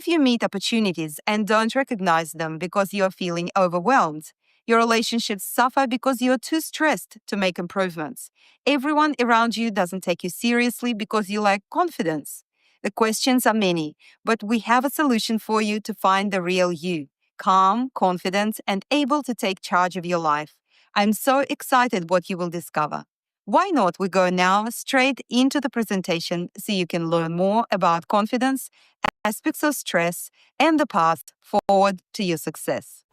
you meet opportunities and don't recognize them because you're feeling overwhelmed, your relationships suffer because you're too stressed to make improvements. Everyone around you doesn't take you seriously because you lack confidence. The questions are many, but we have a solution for you to find the real you, calm, confident, and able to take charge of your life. I'm so excited what you will discover. Why not we go now straight into the presentation so you can learn more about confidence, aspects of stress, and the path forward to your success.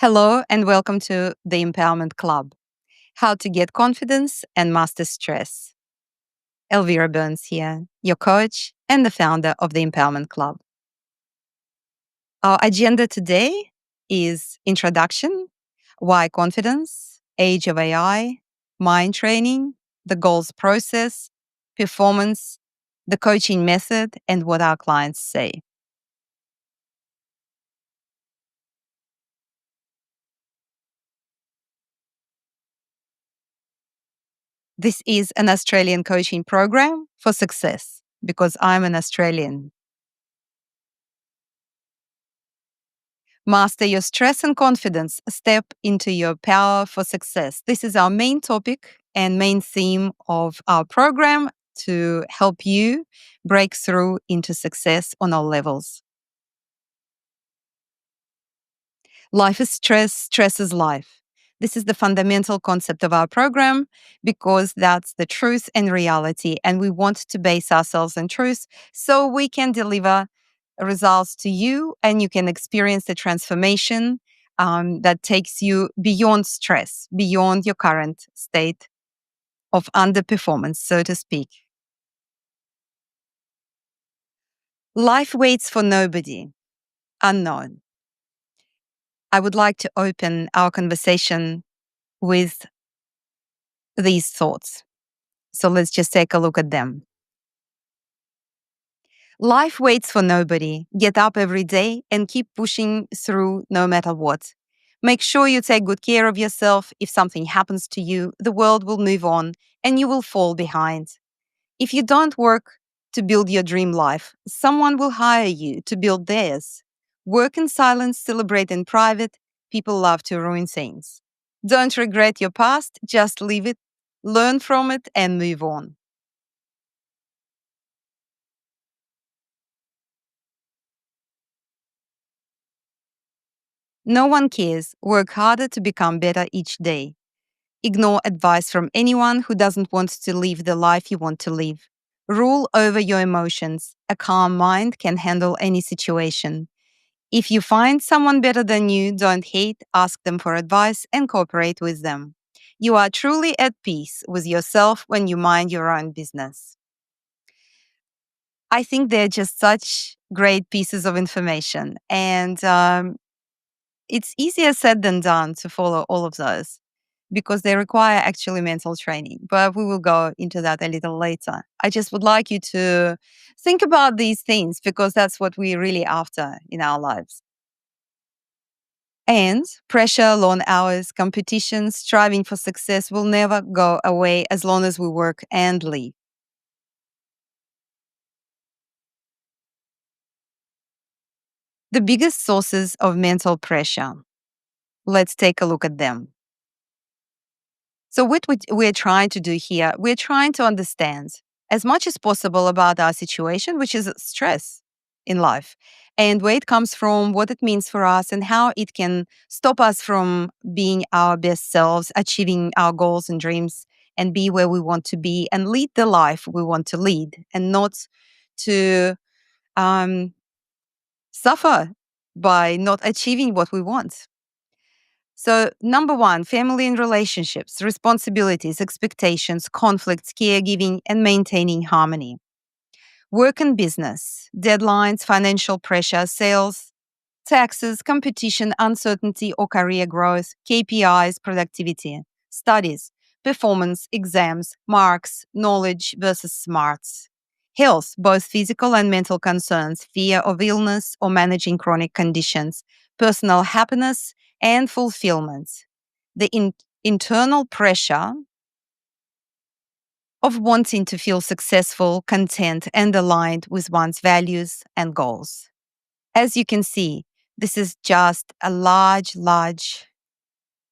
Hello, and welcome to the Empowerment Club. How to get confidence and master stress. Elvira Burns here, your coach and the founder of the Empowerment Club. Our agenda today is introduction, why confidence, age of AI, mind training, the goals process, performance, the coaching method, and what our clients say. This is an Australian coaching program for success because I'm an Australian. Master your stress and confidence. Step into your power for success. This is our main topic and main theme of our program to help you break through into success on all levels. Life is stress, stress is life. This is the fundamental concept of our program because that's the truth and reality. And we want to base ourselves on truth so we can deliver results to you and you can experience the transformation that takes you beyond stress, beyond your current state of underperformance, so to speak. Life waits for nobody. Unknown. I would like to open our conversation with these thoughts. So let's just take a look at them. Life waits for nobody. Get up every day and keep pushing through no matter what. Make sure you take good care of yourself. If something happens to you, the world will move on and you will fall behind. If you don't work to build your dream life, someone will hire you to build theirs. Work in silence, celebrate in private. People love to ruin things. Don't regret your past, just leave it, learn from it, and move on. No one cares. Work harder to become better each day. Ignore advice from anyone who doesn't want to live the life you want to live. Rule over your emotions. A calm mind can handle any situation. If you find someone better than you, don't hate, ask them for advice, and cooperate with them. You are truly at peace with yourself when you mind your own business. I think they're just such great pieces of information. And it's easier said than done to follow all of those because they require actually mental training. But we will go into that a little later. I just would like you to think about these things because that's what we're really after in our lives. And pressure, long hours, competition, striving for success will never go away as long as we work and live. The biggest sources of mental pressure. Let's take a look at them. So, what we're trying to do here, we're trying to understand as much as possible about our situation, which is stress in life, and where it comes from, what it means for us, and how it can stop us from being our best selves, achieving our goals and dreams, and be where we want to be, and lead the life we want to lead, and not to um, suffer by not achieving what we want. So, number one, family and relationships, responsibilities, expectations, conflicts, caregiving, and maintaining harmony. Work and business, deadlines, financial pressure, sales, taxes, competition, uncertainty or career growth, KPIs, productivity, studies, performance, exams, marks, knowledge versus smarts. Health, both physical and mental concerns, fear of illness or managing chronic conditions, personal happiness and fulfillment. The internal pressure of wanting to feel successful, content, and aligned with one's values and goals. As you can see, this is just a large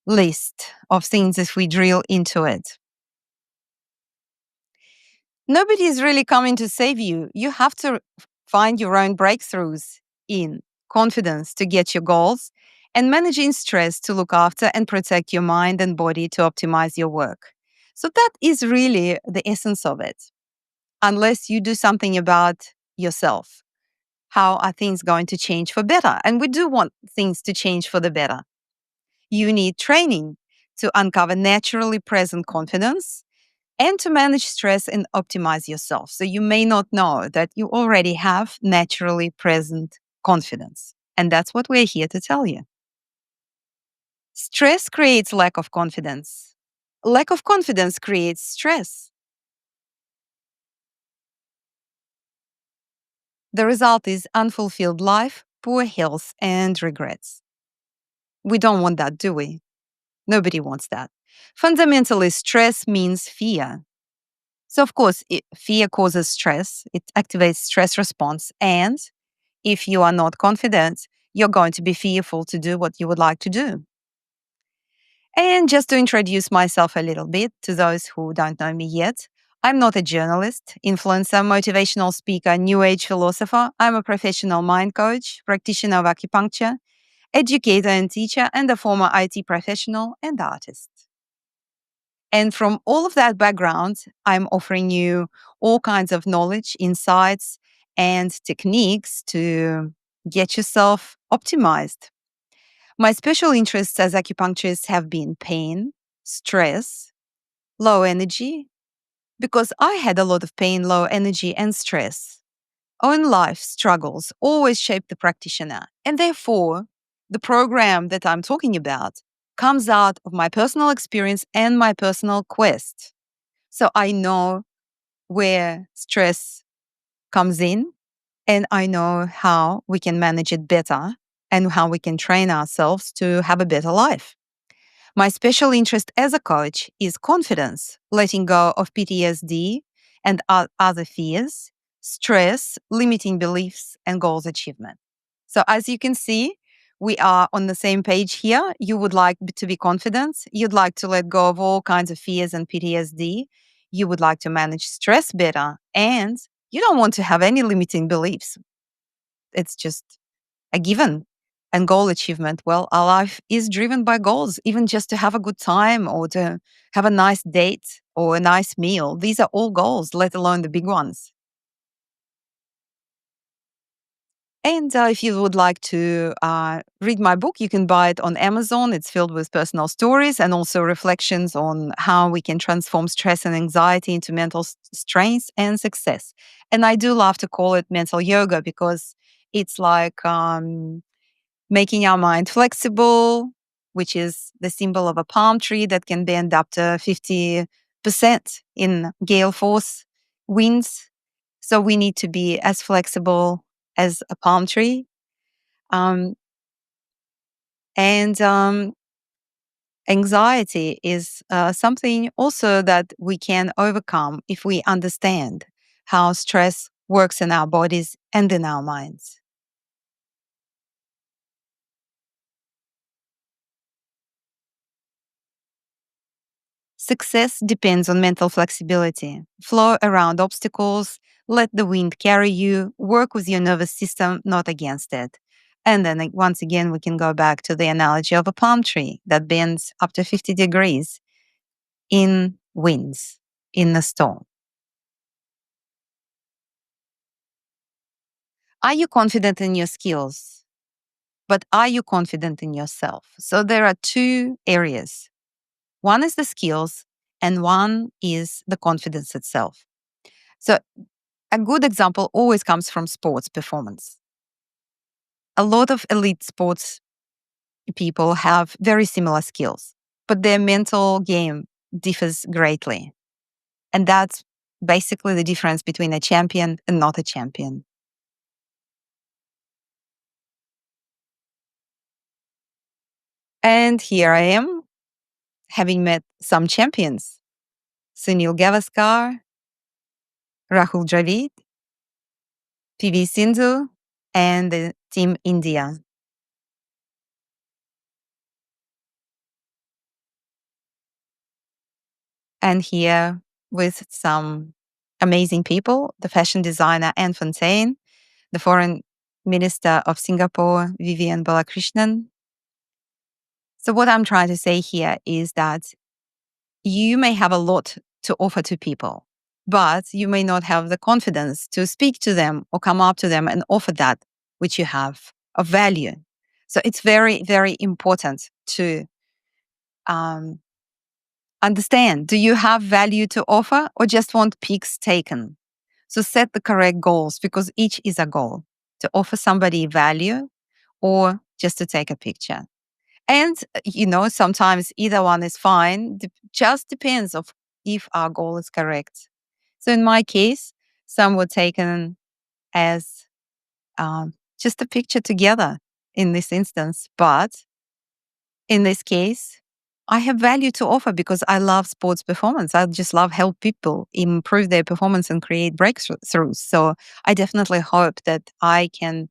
list of things if we drill into it. Nobody is really coming to save you. You have to find your own breakthroughs in confidence to get your goals and managing stress to look after and protect your mind and body to optimize your work. So that is really the essence of it. Unless you do something about yourself, how are things going to change for better? And we do want things to change for the better. You need training to uncover naturally present confidence and to manage stress and optimize yourself. So you may not know that you already have naturally present confidence. And that's what we're here to tell you. Stress creates lack of confidence. Lack of confidence creates stress. The result is unfulfilled life, poor health, and regrets. We don't want that, do we? Nobody wants that. Fundamentally, stress means fear. So, of course, fear causes stress. It activates stress response. And if you are not confident, you're going to be fearful to do what you would like to do. And just to introduce myself a little bit to those who don't know me yet, I'm not a journalist, influencer, motivational speaker, new age philosopher. I'm a professional mind coach, practitioner of acupuncture, educator and teacher, and a former IT professional and artist. And from all of that background, I'm offering you all kinds of knowledge, insights, and techniques to get yourself optimized. My special interests as acupuncturist have been pain, stress, low energy, because I had a lot of pain, low energy, and stress. Own life struggles always shape the practitioner. And therefore, the program that I'm talking about comes out of my personal experience and my personal quest. So I know where stress comes in and I know how we can manage it better and how we can train ourselves to have a better life. My special interest as a coach is confidence, letting go of PTSD and other fears, stress, limiting beliefs, and goals achievement. So, as you can see, we are on the same page here. You would like to be confident. You'd like to let go of all kinds of fears and PTSD. You would like to manage stress better. And you don't want to have any limiting beliefs. It's just a given. And goal achievement, well, our life is driven by goals, even just to have a good time or to have a nice date or a nice meal. These are all goals, let alone the big ones. And if you would like to read my book, you can buy it on Amazon. It's filled with personal stories and also reflections on how we can transform stress and anxiety into mental strength and success. And I do love to call it mental yoga because it's like making our mind flexible, which is the symbol of a palm tree that can bend up to 50% in gale force winds. So we need to be as flexible as a palm tree. Um, and Anxiety is something also that we can overcome if we understand how stress works in our bodies and in our minds. Success depends on mental flexibility. Flow around obstacles, let the wind carry you, work with your nervous system, not against it. And then once again, we can go back to the analogy of a palm tree that bends up to 50 degrees in winds, in a storm. Are you confident in your skills? But are you confident in yourself? So there are two areas. One is the skills, and one is the confidence itself. So a good example always comes from sports performance. A lot of elite sports people have very similar skills, but their mental game differs greatly. And that's basically the difference between a champion and not a champion. And here I am, having met some champions. Sunil Gavaskar, Rahul Dravid, PV Sindhu, and the Team India. And here with some amazing people, the fashion designer Anne Fontaine, the foreign minister of Singapore, Vivian Balakrishnan. So what I'm trying to say here is that you may have a lot to offer to people, but you may not have the confidence to speak to them or come up to them and offer that which you have of value. So it's very, very important to um, understand, do you have value to offer or just want pics taken? So set the correct goals because each is a goal to offer somebody value or just to take a picture. And, sometimes either one is fine. Just depends of if our goal is correct. So in my case, some were taken as just a picture together in this instance. But in this case, I have value to offer because I love sports performance. I just love help people improve their performance and create breakthroughs. So I definitely hope that I can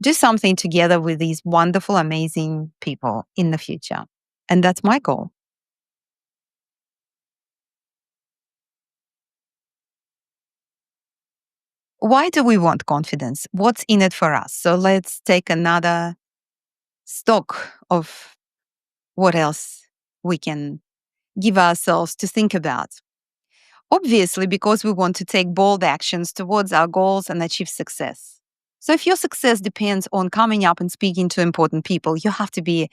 do something together with these wonderful, amazing people in the future. And that's my goal. Why do we want confidence? What's in it for us? So let's take another stock of what else we can give ourselves to think about. Obviously, because we want to take bold actions towards our goals and achieve success. So if your success depends on coming up and speaking to important people, you have to be,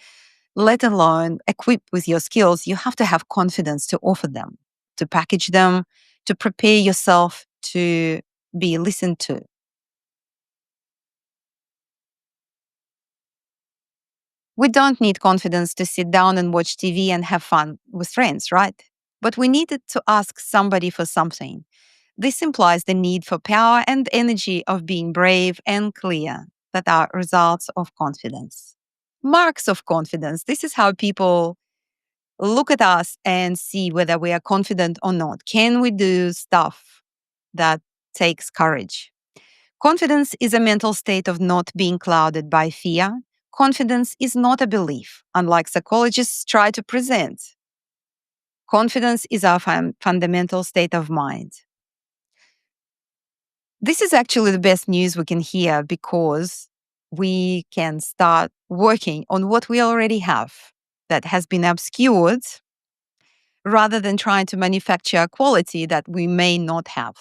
let alone equipped with your skills, you have to have confidence to offer them, to package them, to prepare yourself to be listened to. We don't need confidence to sit down and watch TV and have fun with friends, right? But we needed to ask somebody for something. This implies the need for power and energy of being brave and clear that are results of confidence. Marks of confidence. This is how people look at us and see whether we are confident or not. Can we do stuff that takes courage? Confidence is a mental state of not being clouded by fear. Confidence is not a belief, unlike psychologists try to present. Confidence is our fundamental state of mind. This is actually the best news we can hear because we can start working on what we already have that has been obscured rather than trying to manufacture a quality that we may not have.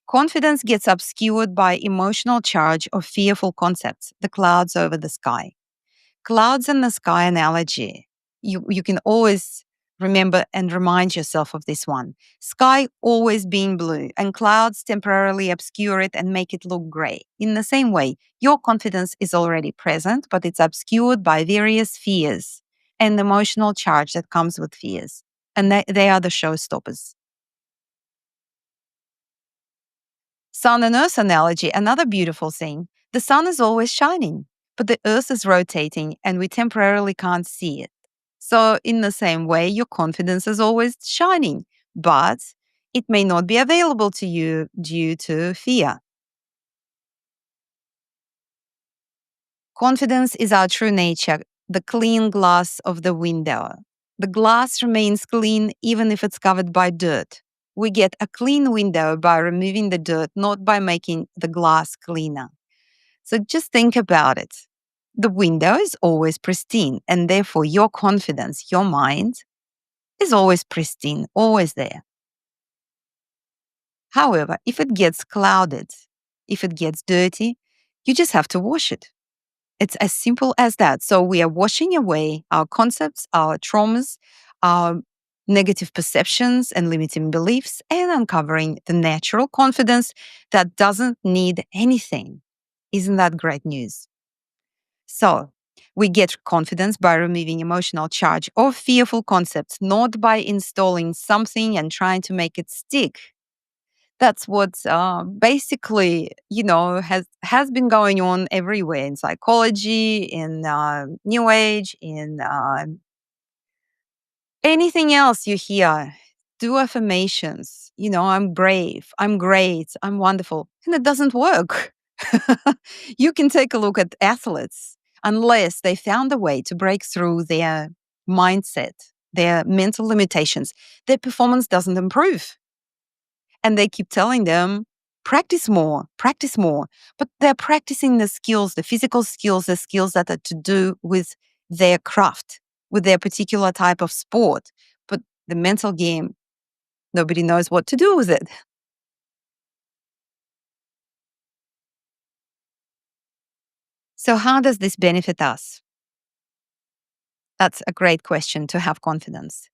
Confidence gets obscured by emotional charge of fearful concepts, the clouds over the sky. Clouds in the sky analogy. You can always remember and remind yourself of this one. Sky always being blue and clouds temporarily obscure it and make it look gray. In the same way, your confidence is already present, but it's obscured by various fears and emotional charge that comes with fears. And they are the showstoppers. Sun and earth analogy, another beautiful thing. The sun is always shining, but the earth is rotating and we temporarily can't see it. So, in the same way, your confidence is always shining, but it may not be available to you due to fear. Confidence is our true nature, the clean glass of the window. The glass remains clean even if it's covered by dirt. We get a clean window by removing the dirt, not by making the glass cleaner. So just think about it. The window is always pristine, and therefore your confidence, your mind, is always pristine, always there. However, if it gets clouded, if it gets dirty, you just have to wash it. It's as simple as that. So we are washing away our concepts, our traumas, our negative perceptions and limiting beliefs, and uncovering the natural confidence that doesn't need anything. Isn't that great news? So, we get confidence by removing emotional charge or fearful concepts, not by installing something and trying to make it stick. That's what basically, has been going on everywhere in psychology, in New Age, in anything else you hear do affirmations. I'm brave, I'm great, I'm wonderful. And it doesn't work. You can take a look at athletes, unless they found a way to break through their mindset, their mental limitations, their performance doesn't improve. And they keep telling them, practice more, practice more. But they're practicing the skills, the physical skills, the skills that are to do with their craft, with their particular type of sport. But the mental game, nobody knows what to do with it. So, how does this benefit us? That's a great question to have confidence.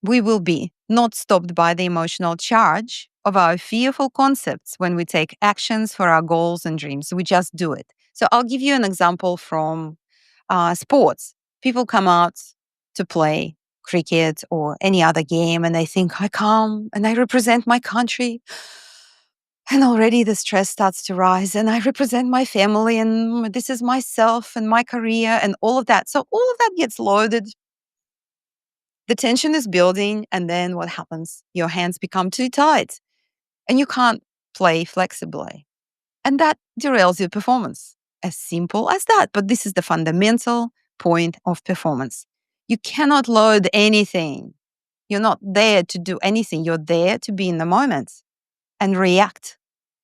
We will be not stopped by the emotional charge of our fearful concepts when we take actions for our goals and dreams. We just do it. So, I'll give you an example from sports. People come out to play cricket or any other game and they think, I come and I represent my country. And already the stress starts to rise, and I represent my family, and this is myself and my career and all of that. So all of that gets loaded. The tension is building, and then what happens? Your hands become too tight and you can't play flexibly. And that derails your performance. As simple as that. But this is the fundamental point of performance. You cannot load anything. You're not there to do anything. You're there to be in the moment and react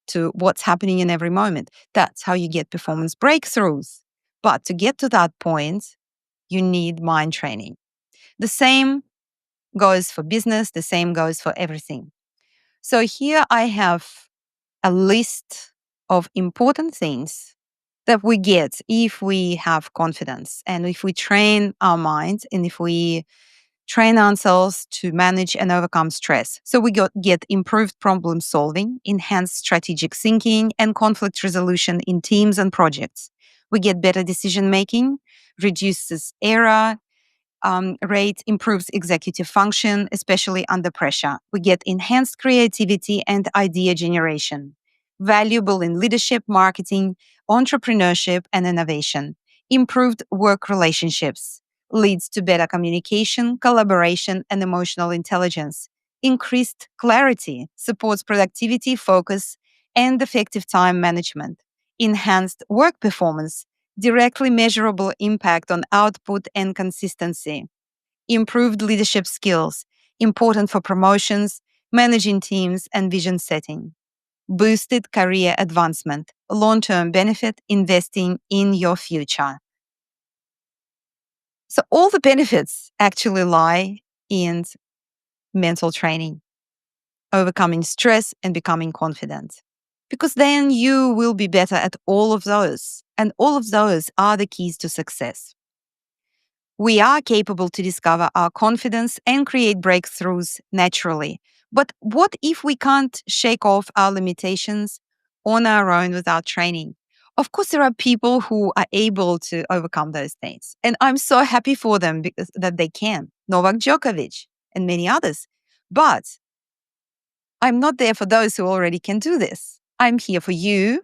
to what's happening in every moment. That's how you get performance breakthroughs. But to get to that point, you need mind training. The same goes for business, the same goes for everything. So here I have a list of important things that we get if we have confidence and if we train our minds and if we train ourselves to manage and overcome stress. So we get improved problem solving, enhanced strategic thinking, and conflict resolution in teams and projects. We get better decision making, reduces error rate, improves executive function, especially under pressure. We get enhanced creativity and idea generation, valuable in leadership, marketing, entrepreneurship, and innovation. Improved work relationships leads to better communication, collaboration, and emotional intelligence. Increased clarity supports productivity, focus, and effective time management. Enhanced work performance, directly measurable impact on output and consistency. Improved leadership skills, important for promotions, managing teams, and vision setting. Boosted career advancement, long term benefit, investing in your future. So, all the benefits actually lie in mental training, overcoming stress, and becoming confident. Because then you will be better at all of those. And all of those are the keys to success. We are capable to discover our confidence and create breakthroughs naturally. But what if we can't shake off our limitations on our own without training? Of course, there are people who are able to overcome those things. And I'm so happy for them because that they can. Novak Djokovic and many others. But I'm not there for those who already can do this. I'm here for you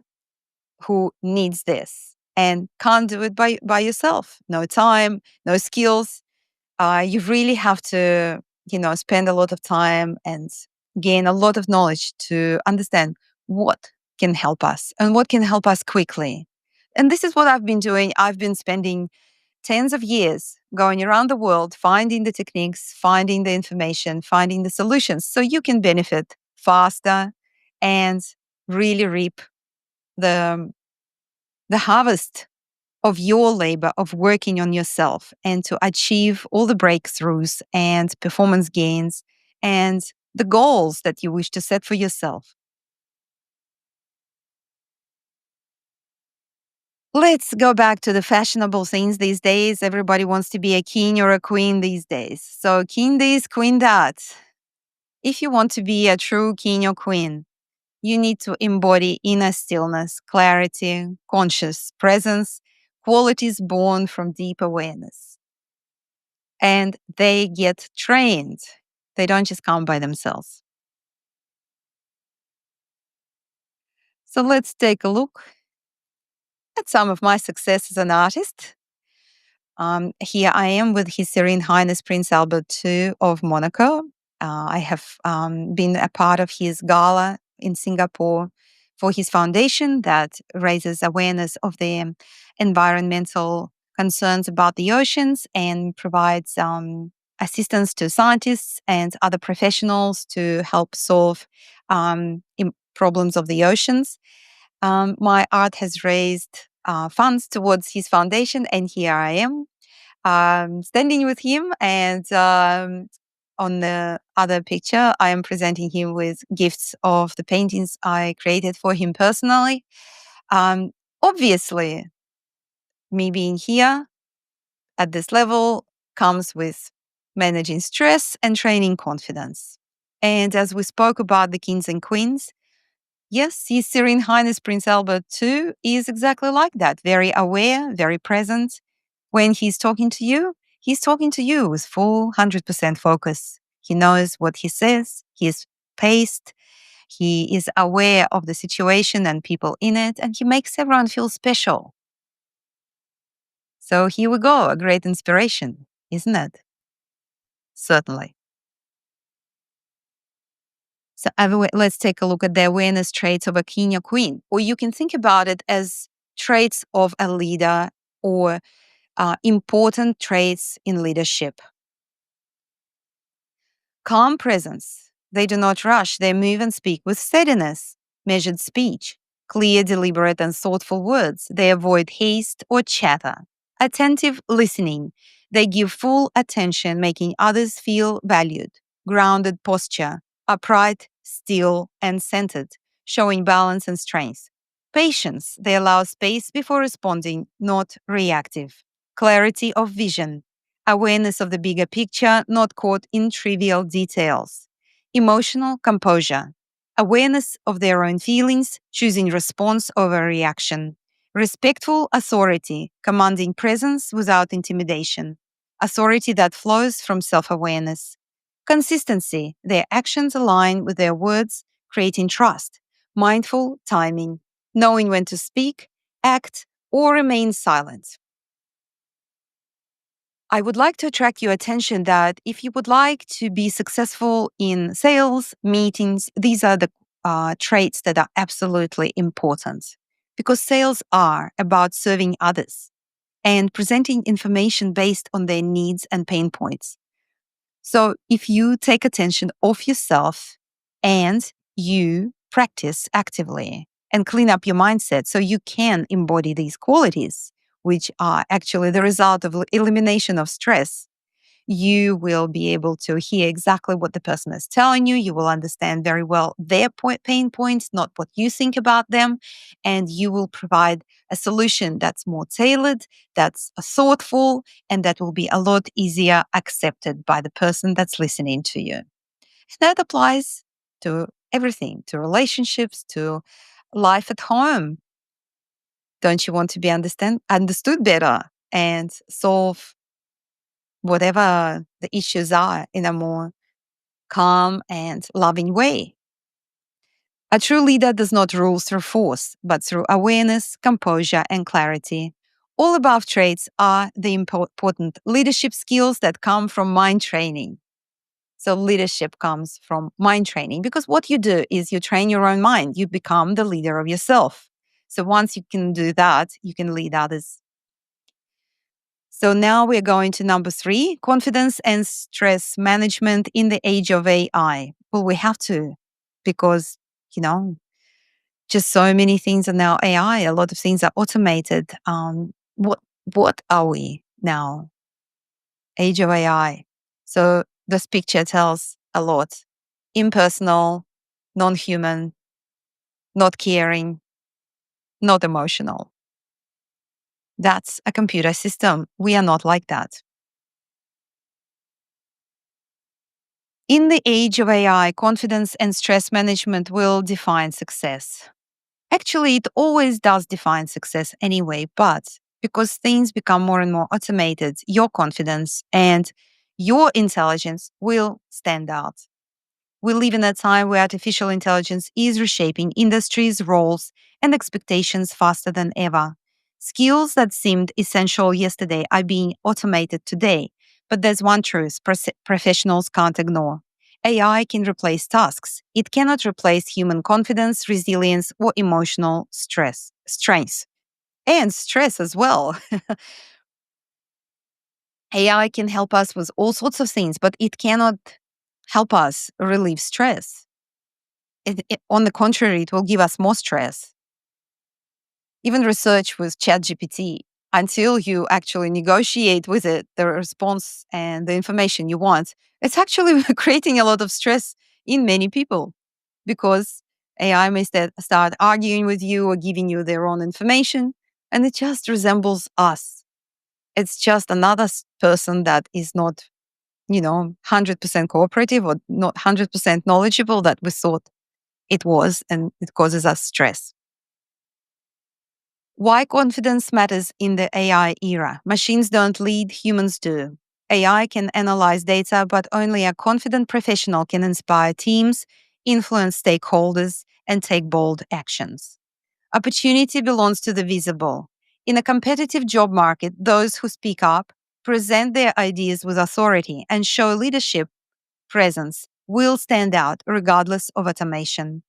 who needs this and can't do it by yourself. No time, no skills. You really have to, spend a lot of time and gain a lot of knowledge to understand what can help us and what can help us quickly. And this is what I've been doing. I've been spending tens of years going around the world, finding the techniques, finding the information, finding the solutions so you can benefit faster and really reap the, the harvest of your labor of working on yourself and to achieve all the breakthroughs and performance gains and the goals that you wish to set for yourself. Let's go back to the fashionable things these days. Everybody wants to be a king or a queen these days. So, king this, queen that. If you want to be a true king or queen, you need to embody inner stillness, clarity, conscious presence, qualities born from deep awareness. And they get trained. They don't just come by themselves. So let's take a look at some of my success as an artist. Here I am with His Serene Highness Prince Albert II of Monaco. I have been a part of his gala in Singapore for his foundation that raises awareness of the environmental concerns about the oceans and provides assistance to scientists and other professionals to help solve problems of the oceans. My art has raised funds towards his foundation, and here I am standing with him. And on the other picture, I am presenting him with gifts of the paintings I created for him personally. Obviously, me being here at this level comes with managing stress and training confidence. And as we spoke about the kings and queens, yes, His Serene Highness Prince Albert too is exactly like that, very aware, very present. When he's talking to you with full 100% focus. He knows what he says, he is paced, he is aware of the situation and people in it, and he makes everyone feel special. So here we go, a great inspiration, isn't it? Certainly. So let's take a look at the awareness traits of a king or queen, or you can think about it as traits of a leader or important traits in leadership. Calm presence. They do not rush, they move and speak with steadiness, measured speech, clear, deliberate, and thoughtful words. They avoid haste or chatter. Attentive listening. They give full attention, making others feel valued. Grounded posture. Upright, still, and centered, showing balance and strength. Patience. They allow space before responding, not reactive. Clarity of vision. Awareness of the bigger picture, not caught in trivial details. Emotional composure. Awareness of their own feelings, choosing response over reaction. Respectful authority, commanding presence without intimidation. Authority that flows from self awareness. Consistency, their actions align with their words, creating trust. Mindful timing, knowing when to speak, act, or remain silent. I would like to attract your attention that if you would like to be successful in sales, meetings, these are the traits that are absolutely important because sales are about serving others and presenting information based on their needs and pain points. So if you take attention off yourself and you practice actively and clean up your mindset so you can embody these qualities, which are actually the result of elimination of stress, you will be able to hear exactly what the person is telling you. You will understand very well their pain points, not what you think about them. And you will provide a solution that's more tailored, that's thoughtful, and that will be a lot easier accepted by the person that's listening to you. That applies to everything, to relationships, to life at home. Don't you want to be understood better and solve whatever the issues are in a more calm and loving way? A true leader does not rule through force, but through awareness, composure, and clarity. All above traits are the important leadership skills that come from mind training. So leadership comes from mind training because what you do is you train your own mind. You become the leader of yourself. So once you can do that, you can lead others. So now we're going to number 3, confidence and stress management in the age of AI. Well, we have to because, just so many things are now AI. A lot of things are automated. What are we now? Age of AI. So this picture tells a lot. Impersonal, non-human, not caring, not emotional. That's a computer system. We are not like that. In the age of AI, confidence and stress management will define success. Actually, it always does define success anyway, but because things become more and more automated, your confidence and your intelligence will stand out. We live in a time where artificial intelligence is reshaping industries, roles, and expectations faster than ever. Skills that seemed essential yesterday are being automated today. But there's one truth professionals can't ignore. AI can replace tasks. It cannot replace human confidence, resilience, or emotional strength, and stress as well. AI can help us with all sorts of things, but it cannot help us relieve stress. On the contrary, it will give us more stress. Even research with ChatGPT, until you actually negotiate with it the response and the information you want, it's actually creating a lot of stress in many people because AI may start arguing with you or giving you their own information, and it just resembles us. It's just another person that is not, 100% cooperative or not 100% knowledgeable that we thought it was, and it causes us stress. Why confidence matters in the AI era. Machines don't lead, humans do. AI can analyze data, but only a confident professional can inspire teams, influence stakeholders, and take bold actions. Opportunity belongs to the visible. In a competitive job market, those who speak up, present their ideas with authority, and show leadership presence will stand out regardless of automation.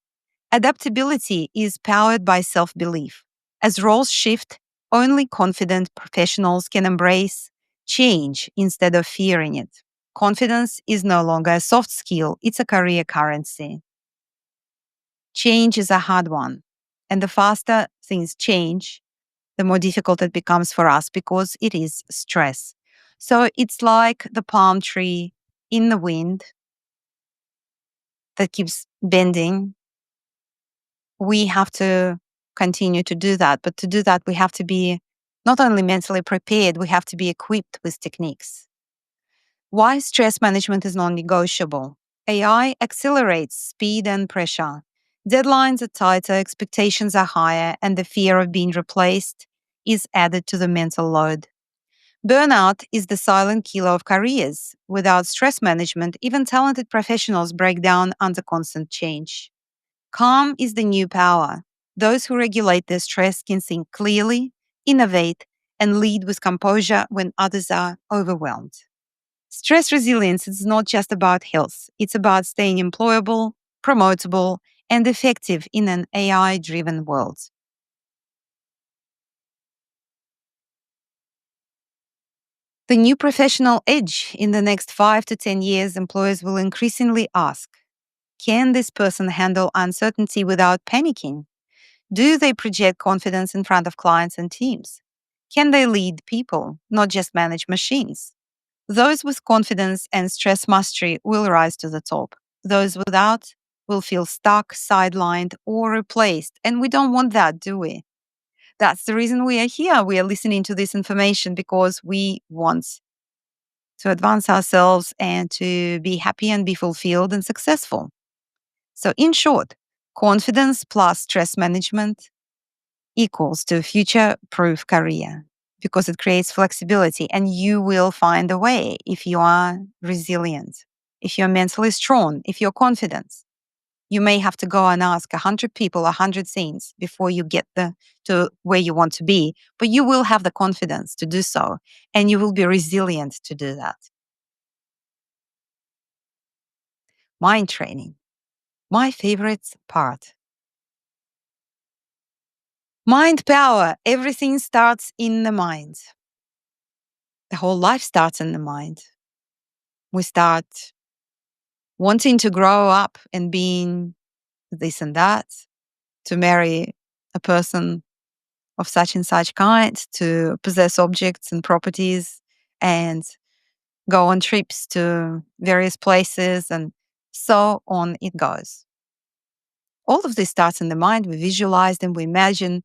Adaptability is powered by self belief. As roles shift, only confident professionals can embrace change instead of fearing it. Confidence is no longer a soft skill, it's a career currency. Change is a hard one. And the faster things change, the more difficult it becomes for us because it is stress. So it's like the palm tree in the wind that keeps bending. We have to continue to do that. But to do that, we have to be not only mentally prepared, we have to be equipped with techniques. Why stress management is non negotiable? AI accelerates speed and pressure. Deadlines are tighter, expectations are higher, and the fear of being replaced is added to the mental load. Burnout is the silent killer of careers. Without stress management, even talented professionals break down under constant change. Calm is the new power. Those who regulate their stress can think clearly, innovate, and lead with composure when others are overwhelmed. Stress resilience is not just about health, it's about staying employable, promotable, and effective in an AI driven world. The new professional edge in the next 5 to 10 years, employers will increasingly ask, can this person handle uncertainty without panicking? Do they project confidence in front of clients and teams? Can they lead people, not just manage machines? Those with confidence and stress mastery will rise to the top. Those without will feel stuck, sidelined, or replaced. And we don't want that, do we? That's the reason we are here. We are listening to this information because we want to advance ourselves and to be happy and be fulfilled and successful. So, in short, confidence plus stress management equals to a future proof career because it creates flexibility and you will find a way if you are resilient, if you're mentally strong, if you're confident. You may have to go and ask 100 people 100 things before you get to where you want to be, but you will have the confidence to do so and you will be resilient to do that. Mind training, my favorite part. Mind power. Everything starts in the mind. The whole life starts in the mind. We start wanting to grow up and being this and that, to marry a person of such and such kind, to possess objects and properties and go on trips to various places, and so on it goes. All of this starts in the mind. We visualize and we imagine.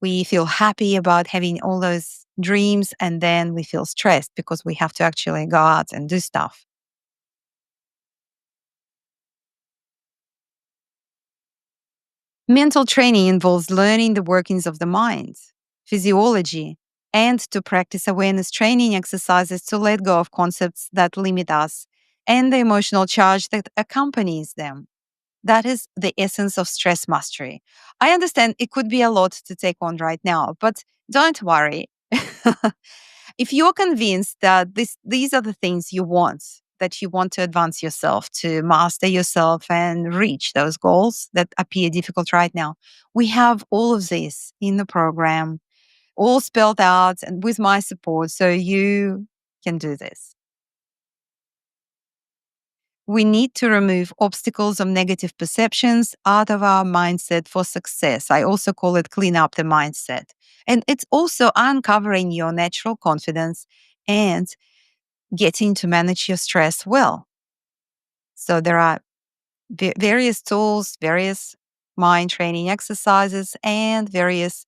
We feel happy about having all those dreams, and then we feel stressed because we have to actually go out and do stuff. Mental training involves learning the workings of the mind, physiology, and to practice awareness training exercises to let go of concepts that limit us and the emotional charge that accompanies them. That is the essence of stress mastery. I understand it could be a lot to take on right now, but don't worry. If you're convinced that these are the things you want, that you want to advance yourself, to master yourself and reach those goals that appear difficult right now. We have all of this in the program, all spelled out and with my support, so you can do this. We need to remove obstacles of negative perceptions out of our mindset for success. I also call it clean up the mindset. And it's also uncovering your natural confidence and getting to manage your stress well. So there are various tools, various mind training exercises, and various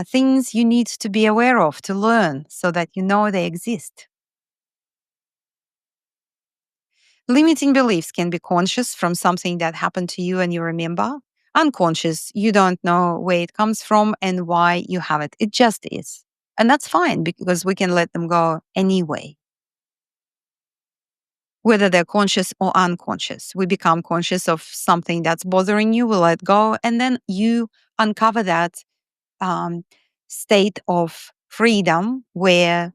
things you need to be aware of to learn so that you know they exist. Limiting beliefs can be conscious from something that happened to you and you remember. Unconscious, you don't know where it comes from and why you have it. It just is. And that's fine because we can let them go anyway. Whether they're conscious or unconscious, we become conscious of something that's bothering you, we let go, and then you uncover that um, state of freedom where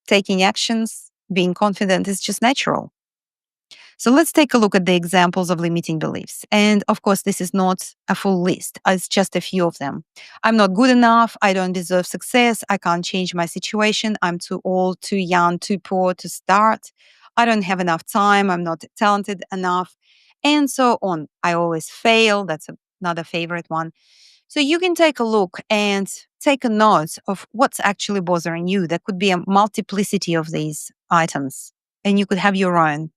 taking actions, being confident is just natural. So let's take a look at the examples of limiting beliefs. And of course, this is not a full list, it's just a few of them. I'm not good enough. I don't deserve success. I can't change my situation. I'm too old, too young, too poor to start. I don't have enough time. I'm not talented enough. And so on. I always fail. That's another favorite one. So you can take a look and take a note of what's actually bothering you. There could be a multiplicity of these items, and you could have your own.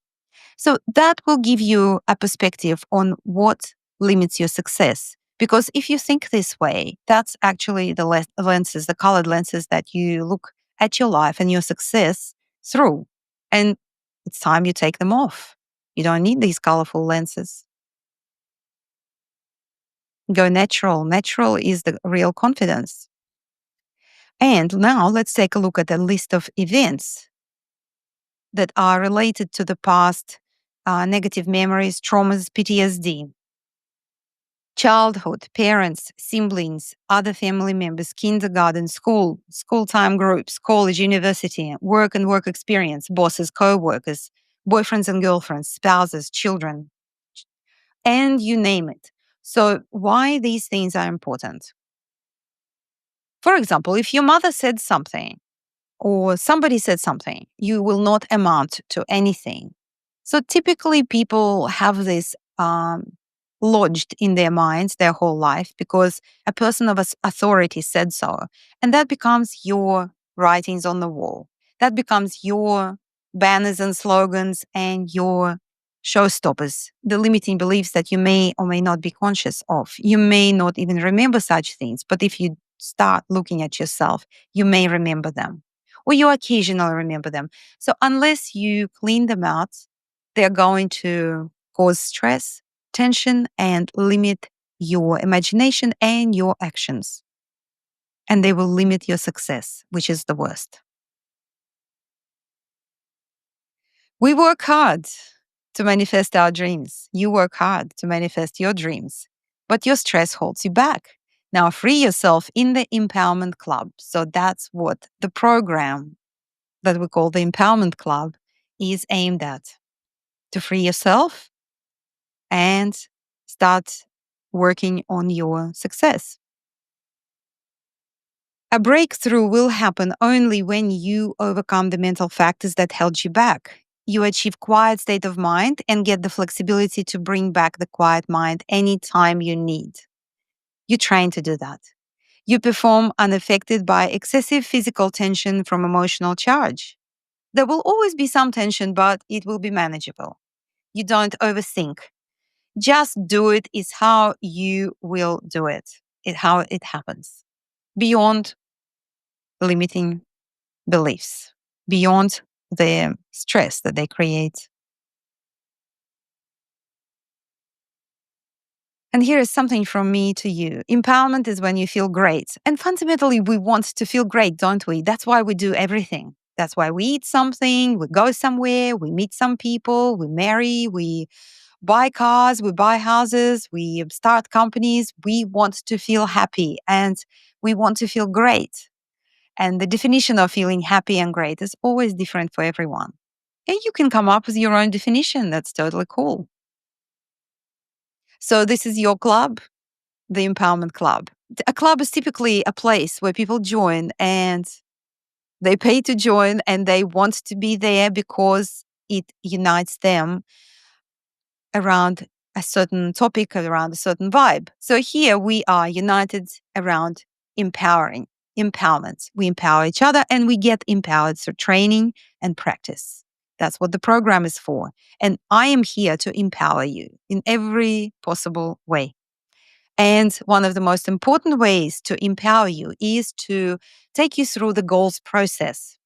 So that will give you a perspective on what limits your success. Because if you think this way, that's actually the lenses, the colored lenses that you look at your life and your success through. And it's time you take them off. You don't need these colorful lenses. Go natural. Natural is the real confidence. And now let's take a look at a list of events that are related to the past, negative memories, traumas, PTSD. Childhood, parents, siblings, other family members, kindergarten, school time groups, college, university, work and work experience, bosses, co-workers, boyfriends and girlfriends, spouses, children, and you name it. So why these things are important? For example, if your mother said something or somebody said something, you will not amount to anything. So typically people have this lodged in their minds their whole life because a person of authority said so. And that becomes your writings on the wall. That becomes your banners and slogans and your showstoppers, the limiting beliefs that you may or may not be conscious of. You may not even remember such things, but if you start looking at yourself, you may remember them or you occasionally remember them. So unless you clean them out, they're going to cause stress, tension, and limit your imagination and your actions. And they will limit your success, which is the worst. We work hard to manifest our dreams. You work hard to manifest your dreams, but your stress holds you back. Now free yourself in the Empowerment Club. So that's what the program that we call the Empowerment Club is aimed at, to free yourself and start working on your success. A breakthrough will happen only when you overcome the mental factors that held you back. You achieve quiet state of mind and get the flexibility to bring back the quiet mind anytime you need. You train to do that. You perform unaffected by excessive physical tension from emotional charge. There will always be some tension, but it will be manageable. You don't overthink. Just do it is how you will do it, how it happens. Beyond limiting beliefs, beyond the stress that they create. And here is something from me to you. Empowerment is when you feel great. And fundamentally, we want to feel great, don't we? That's why we do everything. That's why we eat something, we go somewhere, we meet some people, we marry, we buy cars, we buy houses, we start companies. We want to feel happy and we want to feel great. And the definition of feeling happy and great is always different for everyone. And you can come up with your own definition. That's totally cool. So this is your club, the Empowerment Club. A club is typically a place where people join and they pay to join and they want to be there because it unites them around a certain topic, around a certain vibe. So here we are united around empowerment. We empower each other and we get empowered through training and practice. That's what the program is for. And I am here to empower you in every possible way. And one of the most important ways to empower you is to take you through the goals process,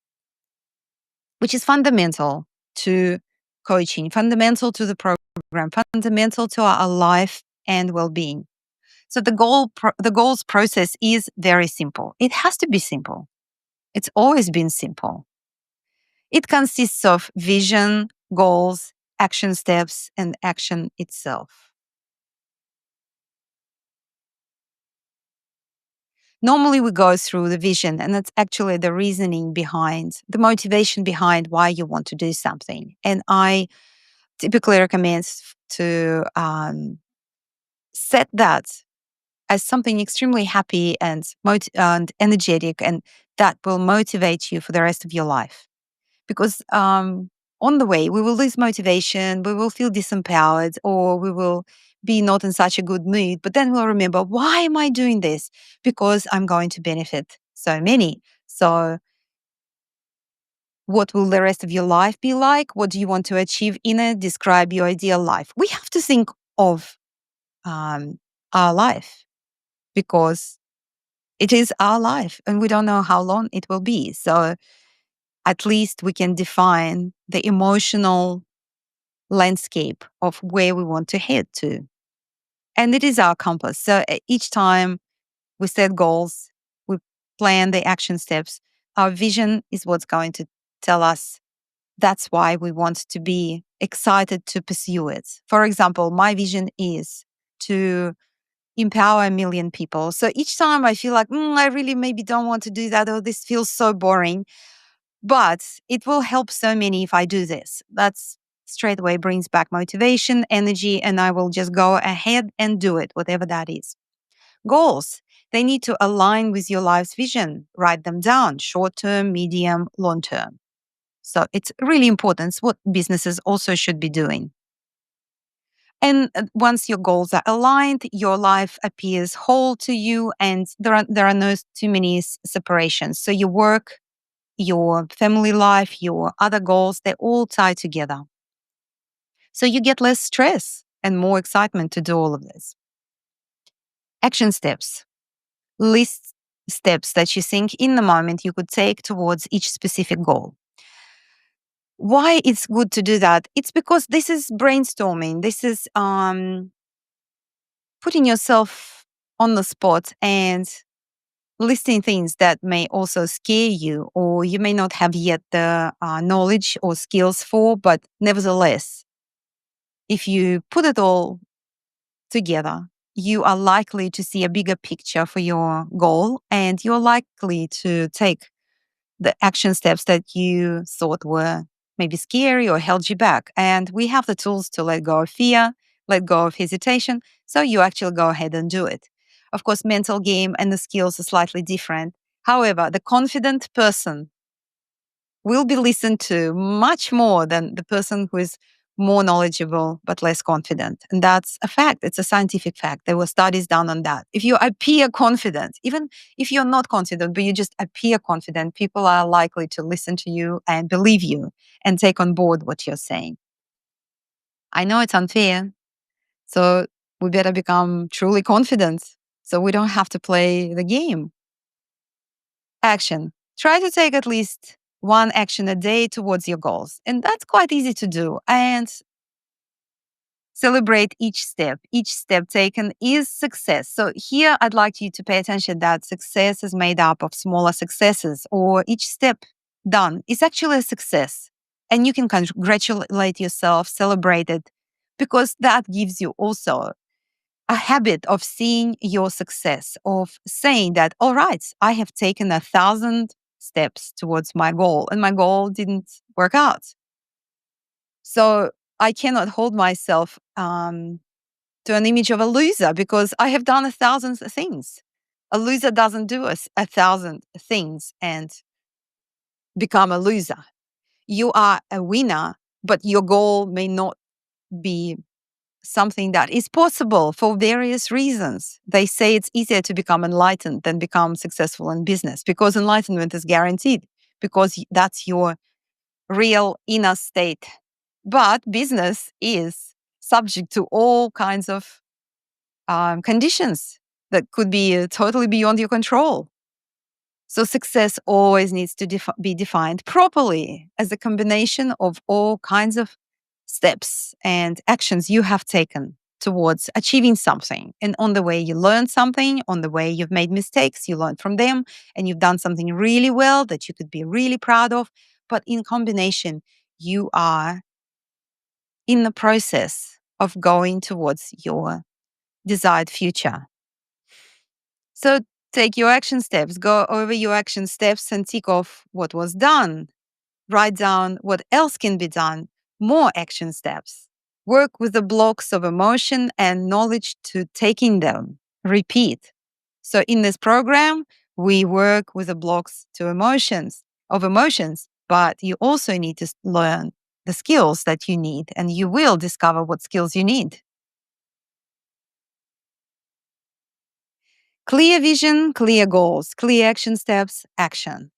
which is fundamental to coaching, fundamental to the program, fundamental to our life and well-being. So the goals process is very simple. It has to be simple. It's always been simple. It consists of vision, goals, action steps, and action itself. Normally, we go through the vision, and that's actually the reasoning behind, the motivation behind why you want to do something. And I typically recommend to set that as something extremely happy and energetic, and that will motivate you for the rest of your life. Because on the way, we will lose motivation, we will feel disempowered, or we will be not in such a good mood. But then we'll remember, why am I doing this? Because I'm going to benefit so many. So, what will the rest of your life be like? What do you want to achieve in it? Describe your ideal life. We have to think of um, our life because it is our life and we don't know how long it will be. So, at least we can define the emotional landscape of where we want to head to. And it is our compass. So each time we set goals, we plan the action steps, our vision is what's going to tell us that's why we want to be excited to pursue it. For example, my vision is to empower 1 million people. So each time I feel like, I really maybe don't want to do that, or this feels so boring, but it will help so many if I do this. That's straight away brings back motivation, energy, and I will just go ahead and do it, whatever that is. Goals, they need to align with your life's vision. Write them down, short term, medium, long term. So it's really important. It's what businesses also should be doing. And once your goals are aligned, your life appears whole to you, and there are no too many separations. So your work, your family life, your other goals, they all tie together. So you get less stress and more excitement to do all of this. Action steps. List steps that you think in the moment you could take towards each specific goal. Why it's good to do that? It's because this is brainstorming. This is putting yourself on the spot and listing things that may also scare you or you may not have yet the knowledge or skills for, but nevertheless, if you put it all together, you are likely to see a bigger picture for your goal and you're likely to take the action steps that you thought were maybe scary or held you back. And we have the tools to let go of fear, let go of hesitation. So you actually go ahead and do it. Of course, mental game and the skills are slightly different. However, the confident person will be listened to much more than the person who is more knowledgeable but less confident. And that's a fact. It's a scientific fact. There were studies done on that. If you appear confident, even if you're not confident, but you just appear confident, people are likely to listen to you and believe you and take on board what you're saying. I know it's unfair. So we better become truly confident so we don't have to play the game. Action. Try to take at least one action a day towards your goals. And that's quite easy to do. And celebrate each step. Each step taken is success. So here I'd like you to pay attention that success is made up of smaller successes, or each step done is actually a success. And you can congratulate yourself, celebrate it, because that gives you also a habit of seeing your success, of saying that, all right, I have taken 1,000 steps towards my goal and my goal didn't work out. So I cannot hold myself to an image of a loser because I have done 1,000 things. A loser doesn't do 1,000 things and become a loser. You are a winner, but your goal may not be something that is possible for various reasons. They say it's easier to become enlightened than become successful in business because enlightenment is guaranteed, because that's your real inner state. But business is subject to all kinds of conditions that could be totally beyond your control. So success always needs to be defined properly as a combination of all kinds of steps and actions you have taken towards achieving something. And on the way you learn something, on the way you've made mistakes, you learn from them, and you've done something really well that you could be really proud of. But in combination, you are in the process of going towards your desired future. So take your action steps, go over your action steps and tick off what was done. Write down what else can be done, more action steps. Work with the blocks of emotion and knowledge to taking them. Repeat. So in this program, we work with the blocks to emotions, but you also need to learn the skills that you need, and you will discover what skills you need. Clear vision, clear goals, clear action steps, action.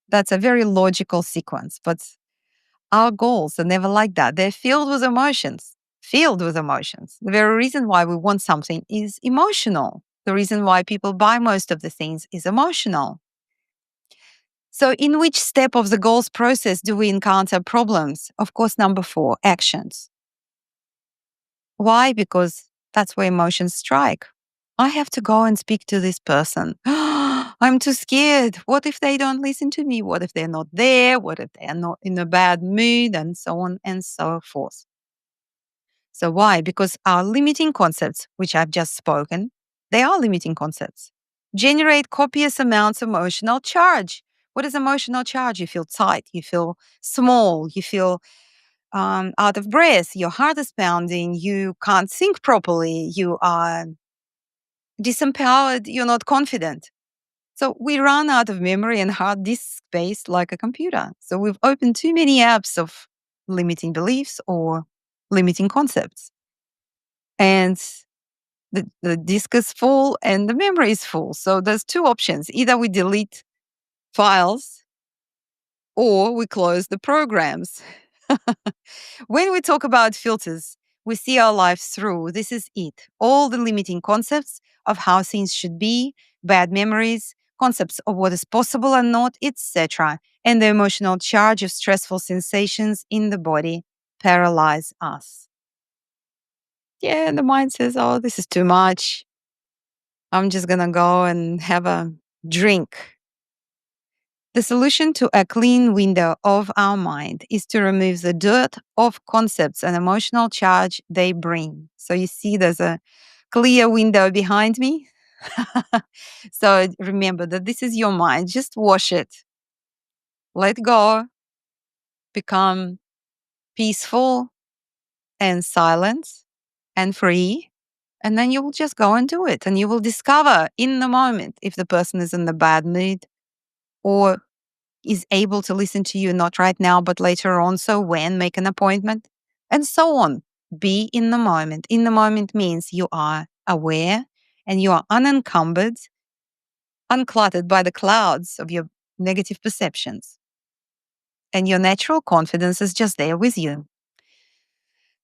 That's a very logical sequence, but our goals are never like that. They're filled with emotions, filled with emotions. The very reason why we want something is emotional. The reason why people buy most of the things is emotional. So, in which step of the goals process do we encounter problems? Of course, number 4, actions. Why? Because that's where emotions strike. I have to go and speak to this person. I'm too scared. What if they don't listen to me? What if they're not there? What if they're not in a bad mood? And so on and so forth. So why? Because our limiting concepts, which I've just spoken, they are limiting concepts, generate copious amounts of emotional charge. What is emotional charge? You feel tight, you feel small, you feel out of breath, your heart is pounding, you can't think properly, you are disempowered, you're not confident. So we run out of memory and hard disk space like a computer. So we've opened too many apps of limiting beliefs or limiting concepts. And the disk is full and the memory is full. So there's two options. Either we delete files or we close the programs. When we talk about filters, we see our lives through. This is it. All the limiting concepts of how things should be, bad memories, concepts of what is possible and not, etc. And the emotional charge of stressful sensations in the body paralyze us. Yeah, and the mind says, oh, this is too much. I'm just going to go and have a drink. The solution to a clean window of our mind is to remove the dirt of concepts and emotional charge they bring. So you see, there's a clear window behind me. So remember that this is your mind. Just wash it. Let go. Become peaceful and silent and free. And then you will just go and do it. And you will discover in the moment if the person is in the bad mood or is able to listen to you, not right now, but later on. So when, make an appointment, and so on. Be in the moment. In the moment means you are aware and you are unencumbered, uncluttered by the clouds of your negative perceptions. And your natural confidence is just there with you.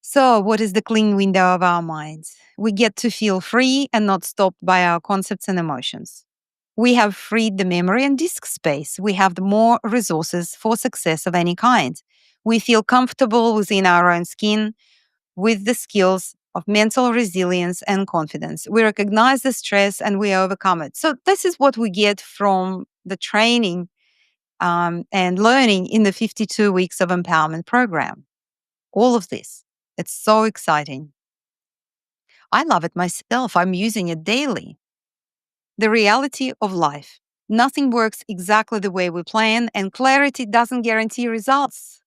So, what is the clean window of our minds? We get to feel free and not stopped by our concepts and emotions. We have freed the memory and disk space. We have more resources for success of any kind. We feel comfortable within our own skin with the skills of mental resilience and confidence. We recognize the stress and we overcome it. So, this is what we get from the training and learning in the 52 weeks of empowerment program. All of this. It's so exciting. I love it myself. I'm using it daily. The reality of life. Nothing works exactly the way we plan, and clarity doesn't guarantee results.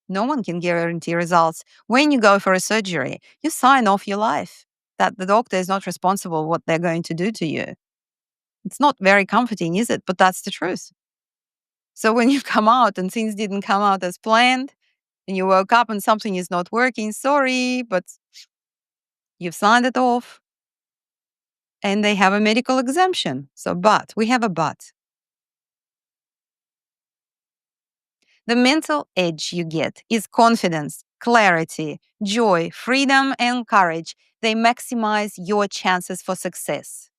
No one can guarantee results. When you go for a surgery, you sign off your life that the doctor is not responsible what they're going to do to you. It's not very comforting, is it? But that's the truth. So when you come out and things didn't come out as planned, and you woke up and something is not working, sorry, but you've signed it off and they have a medical exemption. So, but we have a but. The mental edge you get is confidence, clarity, joy, freedom, and courage. They maximize your chances for success.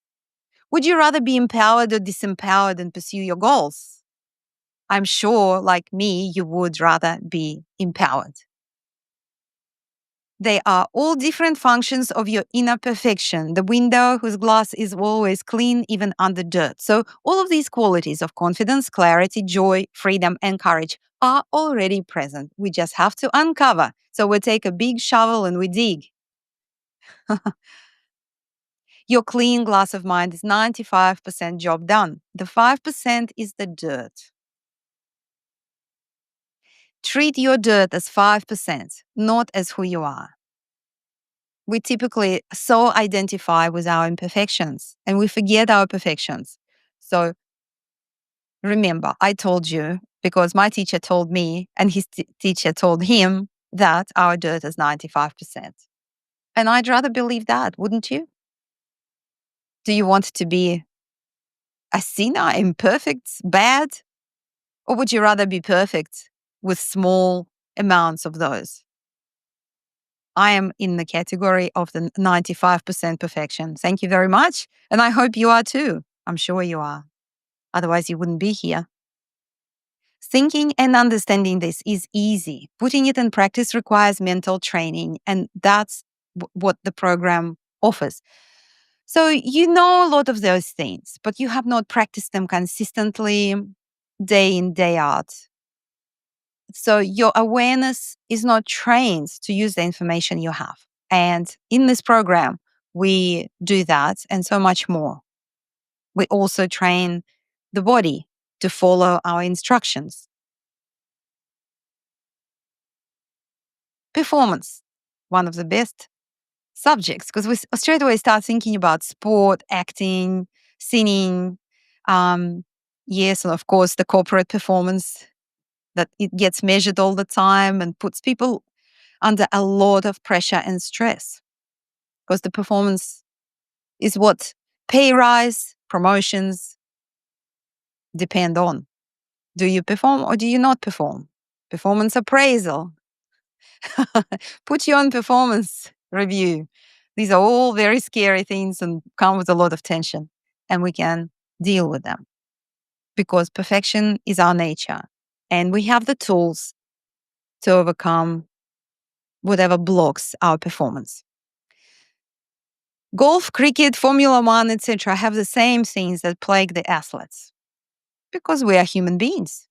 Would you rather be empowered or disempowered and pursue your goals? I'm sure, like me, you would rather be empowered. They are all different functions of your inner perfection, the window whose glass is always clean, even under dirt. So, all of these qualities of confidence, clarity, joy, freedom, and courage are already present. We just have to uncover. So, we take a big shovel and we dig. Your clean glass of mind is 95% job done. The 5% is the dirt. Treat your dirt as 5%, not as who you are. We typically so identify with our imperfections and we forget our perfections. So remember, I told you because my teacher told me and his teacher told him that our dirt is 95%. And I'd rather believe that, wouldn't you? Do you want to be a sinner, imperfect, bad? Or would you rather be perfect with small amounts of those? I am in the category of the 95% perfection. Thank you very much. And I hope you are too. I'm sure you are. Otherwise, you wouldn't be here. Thinking and understanding this is easy. Putting it in practice requires mental training, and that's what the program offers. So you know a lot of those things, but you have not practiced them consistently day in, day out. So your awareness is not trained to use the information you have. And in this program, we do that and so much more. We also train the body to follow our instructions. Performance, one of the best subjects, because we straight away start thinking about sport, acting, singing. Yes, and of course, the corporate performance that it gets measured all the time and puts people under a lot of pressure and stress because the performance is what pay rise, promotions depend on. Do you perform or do you not perform? Performance appraisal. Put you on performance review. These are all very scary things and come with a lot of tension, and we can deal with them because perfection is our nature and we have the tools to overcome whatever blocks our performance. Golf, cricket, Formula One, etc. have the same things that plague the athletes because we are human beings.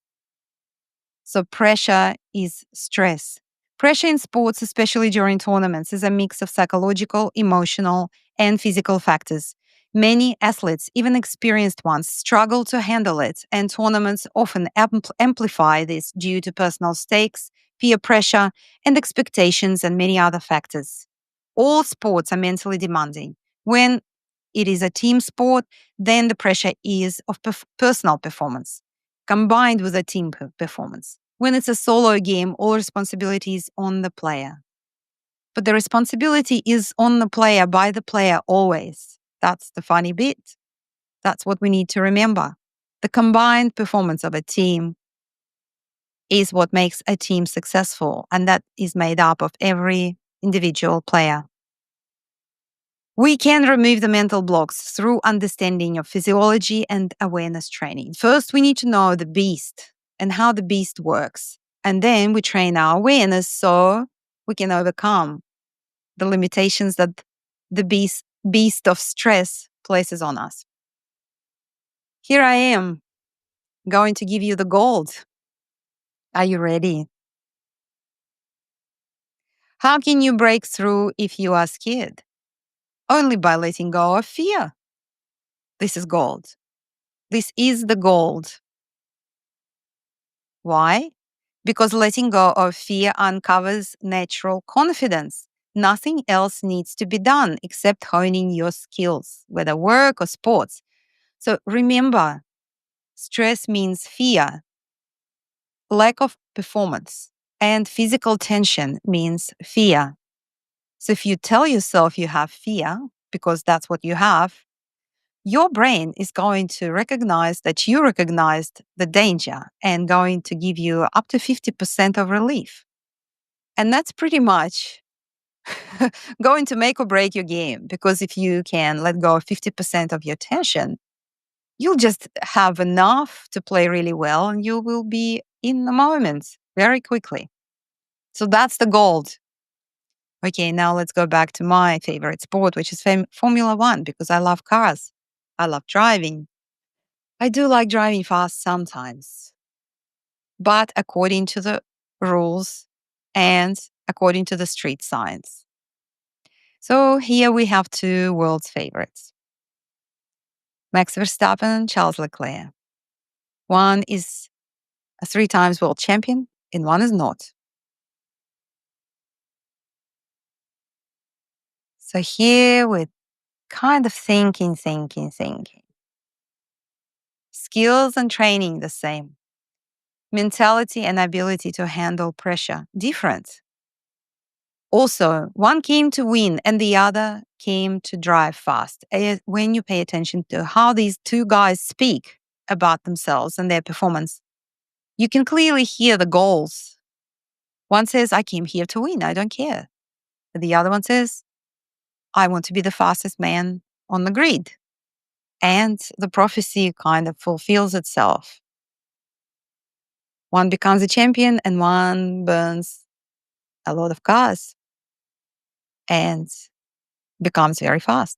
So pressure is stress. Pressure in sports, especially during tournaments, is a mix of psychological, emotional, and physical factors. Many athletes, even experienced ones, struggle to handle it, and tournaments often amplify this due to personal stakes, peer pressure, and expectations, and many other factors. All sports are mentally demanding. When it is a team sport, then the pressure is of personal performance combined with a team performance. When it's a solo game, all responsibility is on the player. But the responsibility is on the player, by the player always. That's the funny bit. That's what we need to remember. The combined performance of a team is what makes a team successful, and that is made up of every individual player. We can remove the mental blocks through understanding of physiology and awareness training. First, we need to know the beast and how the beast works. And then we train our awareness so we can overcome the limitations that the beast of stress places on us. Here I am, going to give you the gold. Are you ready? How can you break through if you are scared? Only by letting go of fear. This is gold. This is the gold. Why? because letting go of fear uncovers natural confidence. Nothing else needs to be done except honing your skills, whether work or sports. So remember, stress means fear, lack of performance, and physical tension means fear. So if you tell yourself you have fear, because that's what you have, your brain is going to recognize that you recognized the danger and going to give you up to 50% of relief. And that's pretty much going to make or break your game, because if you can let go of 50% of your tension, you'll just have enough to play really well and you will be in the moment very quickly. So that's the gold. Okay, now let's go back to my favorite sport, which is Formula One, because I love cars. I love driving. I do like driving fast sometimes, but according to the rules and according to the street signs. So here we have two world's favorites, Max Verstappen and Charles Leclerc. One is a 3 times world champion and one is not. So here we're kind of thinking. Skills and training the same. Mentality and ability to handle pressure different. Also, one came to win and the other came to drive fast. When you pay attention to how these two guys speak about themselves and their performance, you can clearly hear the goals. One says, I came here to win, I don't care. The other one says, I want to be the fastest man on the grid. And the prophecy kind of fulfills itself. One becomes a champion and one burns a lot of cars and becomes very fast.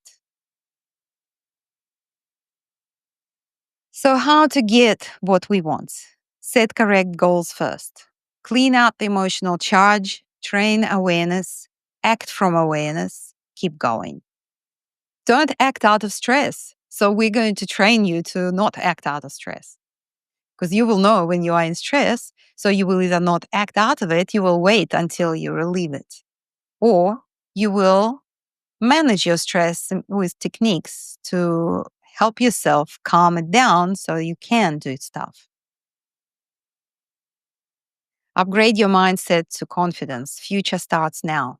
So, how to get what we want? Set correct goals first. Clean out the emotional charge, train awareness, act from awareness, keep going. Don't act out of stress. So, we're going to train you to not act out of stress, because you will know when you are in stress. So, you will either not act out of it, you will wait until you relieve it, or you will manage your stress with techniques to help yourself calm it down so you can do stuff. Upgrade your mindset to confidence. Future starts now.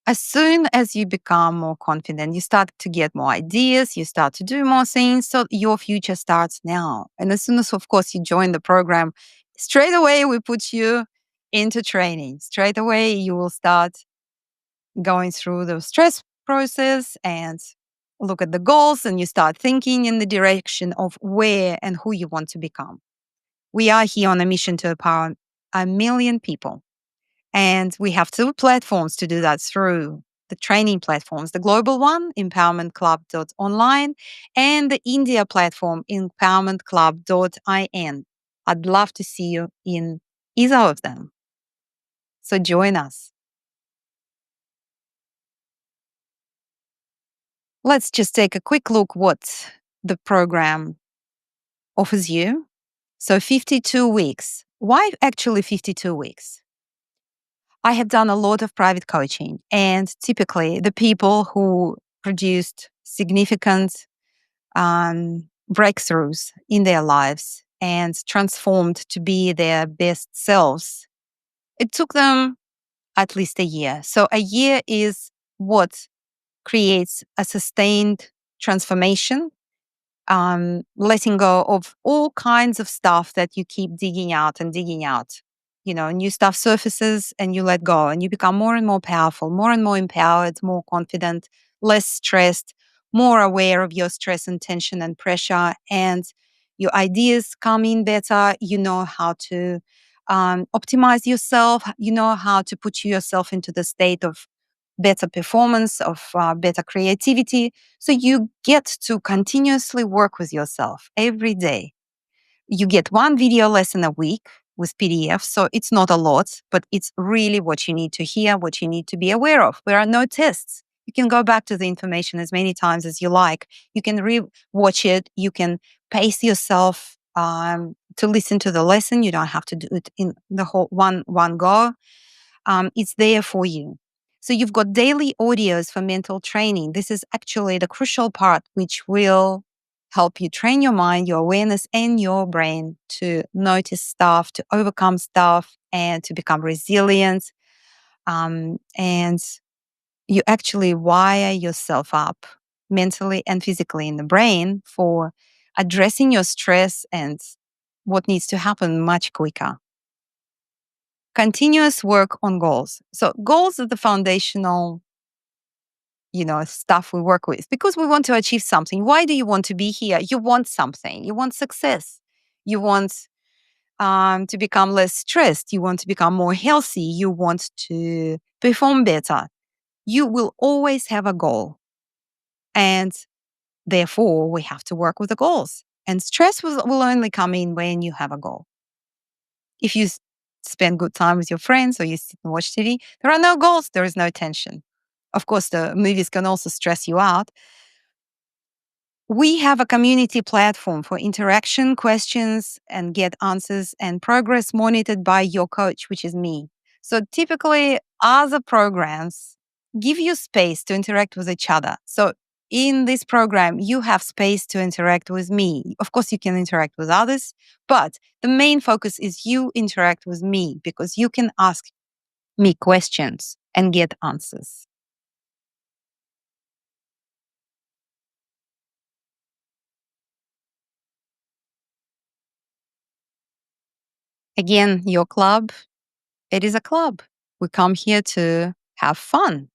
As soon as you become more confident, you start to get more ideas, you start to do more things. So your future starts now. And as soon as, of course, you join the program, straight away we put you into training. Straight away you will start going through the stress process and look at the goals, and you start thinking in the direction of where and who you want to become. We are here on a mission to empower 1 million people. And we have 2 platforms to do that through: the training platforms, the global one, empowermentclub.online, and the India platform, empowermentclub.in. I'd love to see you in either of them. So join us. Let's just take a quick look what the program offers you. So 52 weeks. Why actually 52 weeks? I have done a lot of private coaching, and typically the people who produced significant breakthroughs in their lives and transformed to be their best selves, it took them at least a year. So a year is what creates a sustained transformation, letting go of all kinds of stuff that you keep digging out and digging out. New stuff surfaces and you let go and you become more and more powerful, more and more empowered, more confident, less stressed, more aware of your stress and tension and pressure, and your ideas come in better. You know how to optimize yourself. You know how to put yourself into the state of better performance, of better creativity. So you get to continuously work with yourself every day. You get 1 video lesson a week with PDF. So it's not a lot, but it's really what you need to hear, what you need to be aware of. There are no tests. You can go back to the information as many times as you like. You can re-watch it. You can pace yourself to listen to the lesson. You don't have to do it in the whole one go. It's there for you. So you've got daily audios for mental training. This is actually the crucial part, which will help you train your mind, your awareness, and your brain to notice stuff, to overcome stuff, and to become resilient. And you actually wire yourself up mentally and physically in the brain for addressing your stress and what needs to happen much quicker. Continuous work on goals. So goals are the foundational, stuff we work with because we want to achieve something. Why do you want to be here? You want something. You want success. You want to become less stressed. You want to become more healthy. You want to perform better. You will always have a goal. And therefore, we have to work with the goals. And stress will only come in when you have a goal. If you spend good time with your friends or you sit and watch TV, there are no goals, there is no tension. Of course, the movies can also stress you out. We have a community platform for interaction, questions, and get answers and progress monitored by your coach, which is me. So typically, other programs give you space to interact with each other. So in this program, you have space to interact with me. Of course, you can interact with others, but the main focus is you interact with me because you can ask me questions and get answers. Again, your club, it is a club. We come here to have fun.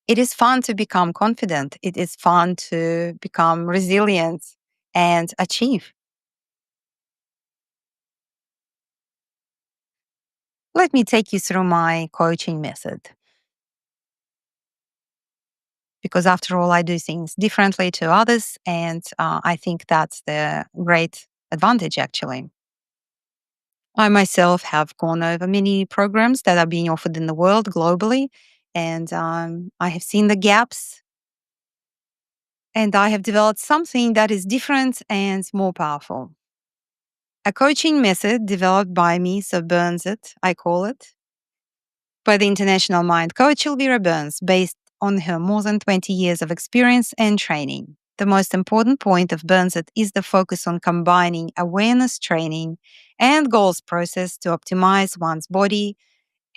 It is fun to become confident. It is fun to become resilient and achieve. Let me take you through my coaching method. Because after all, I do things differently to others. And I think that's the great advantage, actually. I myself have gone over many programs that are being offered in the world globally. And I have seen the gaps. And I have developed something that is different and more powerful. A coaching method developed by me, so Burns it, I call it, by the international mind coach Elvira Burns, based on her more than 20 years of experience and training. The most important point of Burns It is the focus on combining awareness training and goals process to optimize one's body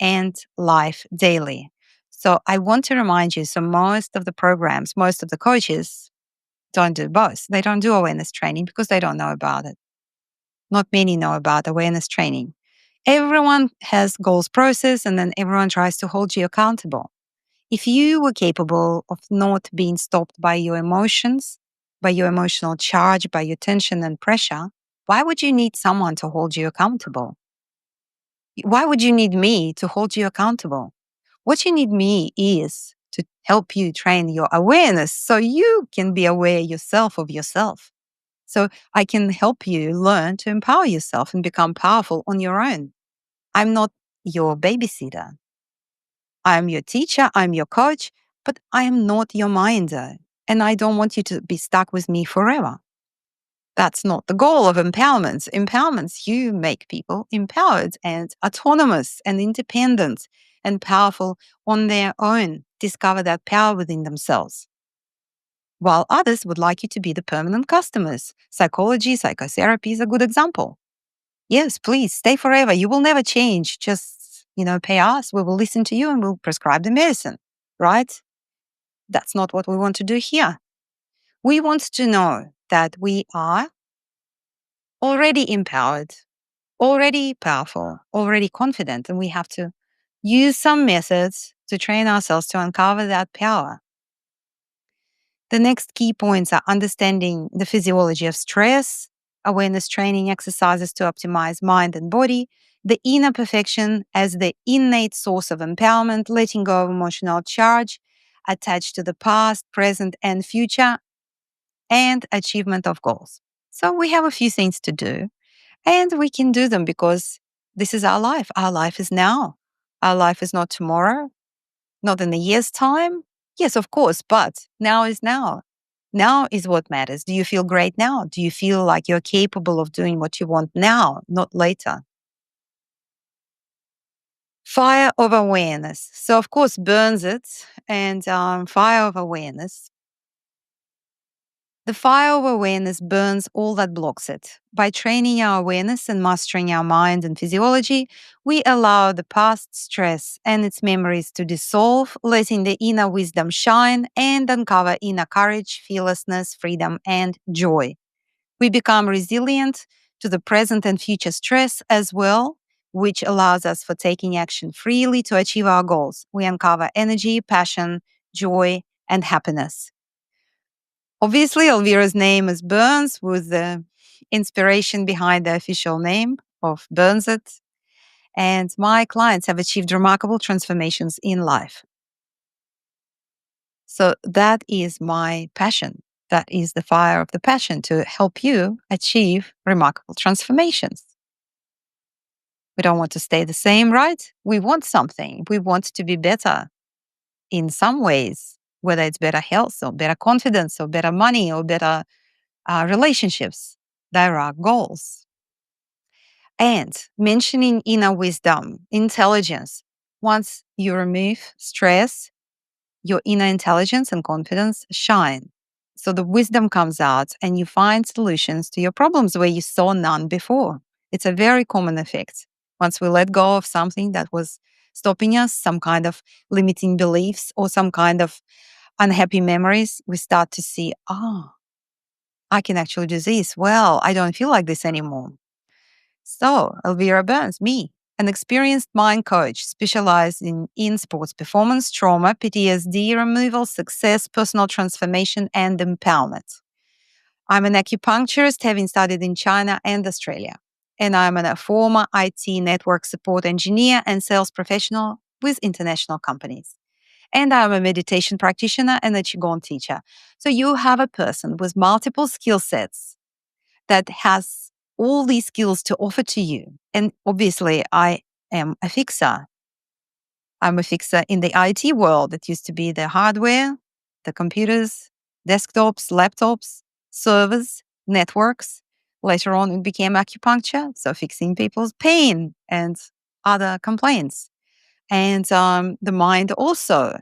and life daily. So I want to remind you, so most of the programs, most of the coaches don't do both. They don't do awareness training because they don't know about it. Not many know about awareness training. Everyone has goals process and then everyone tries to hold you accountable. If you were capable of not being stopped by your emotions, by your emotional charge, by your tension and pressure, why would you need someone to hold you accountable? Why would you need me to hold you accountable? What you need me is to help you train your awareness so you can be aware yourself of yourself. So I can help you learn to empower yourself and become powerful on your own. I'm not your babysitter. I'm your teacher, I'm your coach, but I am not your minder. And I don't want you to be stuck with me forever. That's not the goal of empowerment. Empowerments, you make people empowered and autonomous and independent and powerful on their own, discover that power within themselves. While others would like you to be the permanent customers. Psychology, psychotherapy is a good example. Yes, please stay forever. You will never change. Just, pay us. We will listen to you and we'll prescribe the medicine, right? That's not what we want to do here. We want to know that we are already empowered, already powerful, already confident, and we have to use some methods to train ourselves to uncover that power. The next key points are understanding the physiology of stress, awareness training exercises to optimize mind and body, the inner perfection as the innate source of empowerment, letting go of emotional charge attached to the past, present, and future, and achievement of goals. So we have a few things to do, and we can do them because this is our life. Our life is now. Our life is not tomorrow, not in a year's time. Yes, of course, but now is now. Now is what matters. Do you feel great now? Do you feel like you're capable of doing what you want now, not later? Fire of awareness. So, of course, burns it, and fire of awareness. The fire of awareness burns all that blocks it. By training our awareness and mastering our mind and physiology, we allow the past stress and its memories to dissolve, letting the inner wisdom shine and uncover inner courage, fearlessness, freedom, and joy. We become resilient to the present and future stress as well, which allows us for taking action freely to achieve our goals. We uncover energy, passion, joy, and happiness. Obviously, Elvira's name is Burns, with the inspiration behind the official name of Burns It. And my clients have achieved remarkable transformations in life. So that is my passion. That is the fire of the passion, to help you achieve remarkable transformations. We don't want to stay the same, right? We want something. We want to be better in some ways, whether it's better health or better confidence or better money or better relationships. There are goals. And mentioning inner wisdom, intelligence, once you remove stress, your inner intelligence and confidence shine. So the wisdom comes out and you find solutions to your problems where you saw none before. It's a very common effect. Once we let go of something that was stopping us, some kind of limiting beliefs or some kind of unhappy memories, we start to see, I can actually do this. Well, I don't feel like this anymore. So, Elvira Burns, me, an experienced mind coach specialized in sports performance, trauma, PTSD removal, success, personal transformation, and empowerment. I'm an acupuncturist, having studied in China and Australia. And I'm a former IT network support engineer and sales professional with international companies. And I'm a meditation practitioner and a Qigong teacher. So you have a person with multiple skill sets that has all these skills to offer to you. And obviously, I am a fixer. I'm a fixer in the IT world. It used to be the hardware, the computers, desktops, laptops, servers, networks. Later on, it became acupuncture, so fixing people's pain and other complaints. And the mind also.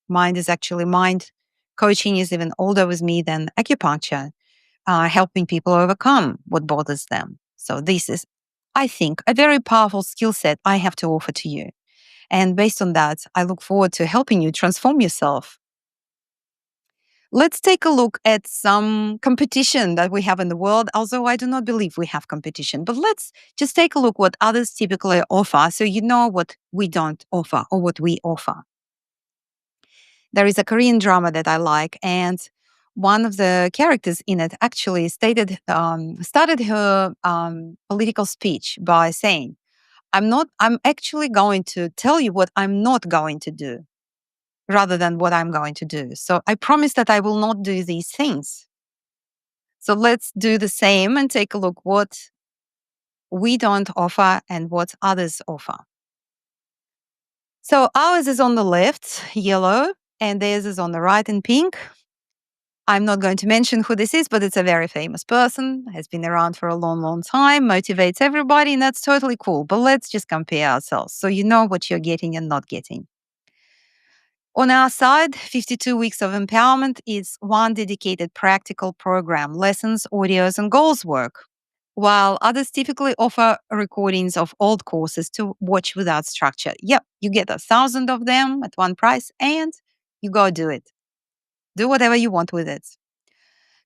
Mind coaching is even older with me than acupuncture, helping people overcome what bothers them. So this is, I think, a very powerful skill set I have to offer to you. And based on that, I look forward to helping you transform yourself. Let's take a look at some competition that we have in the world, although I do not believe we have competition. But let's just take a look what others typically offer so you know what we don't offer or what we offer. There is a Korean drama that I like, and one of the characters in it actually started her political speech by saying, I'm actually going to tell you what I'm not going to do rather than what I'm going to do. So I promise that I will not do these things. So let's do the same and take a look what we don't offer and what others offer. So ours is on the left, yellow, and theirs is on the right in pink. I'm not going to mention who this is, but it's a very famous person, has been around for a long, long time, motivates everybody, and that's totally cool. But let's just compare ourselves so you know what you're getting and not getting. On our side, 52 Weeks of Empowerment is one dedicated practical program, lessons, audios, and goals work, while others typically offer recordings of old courses to watch without structure. Yep, you get 1,000 of them at one price and you go do it. Do whatever you want with it.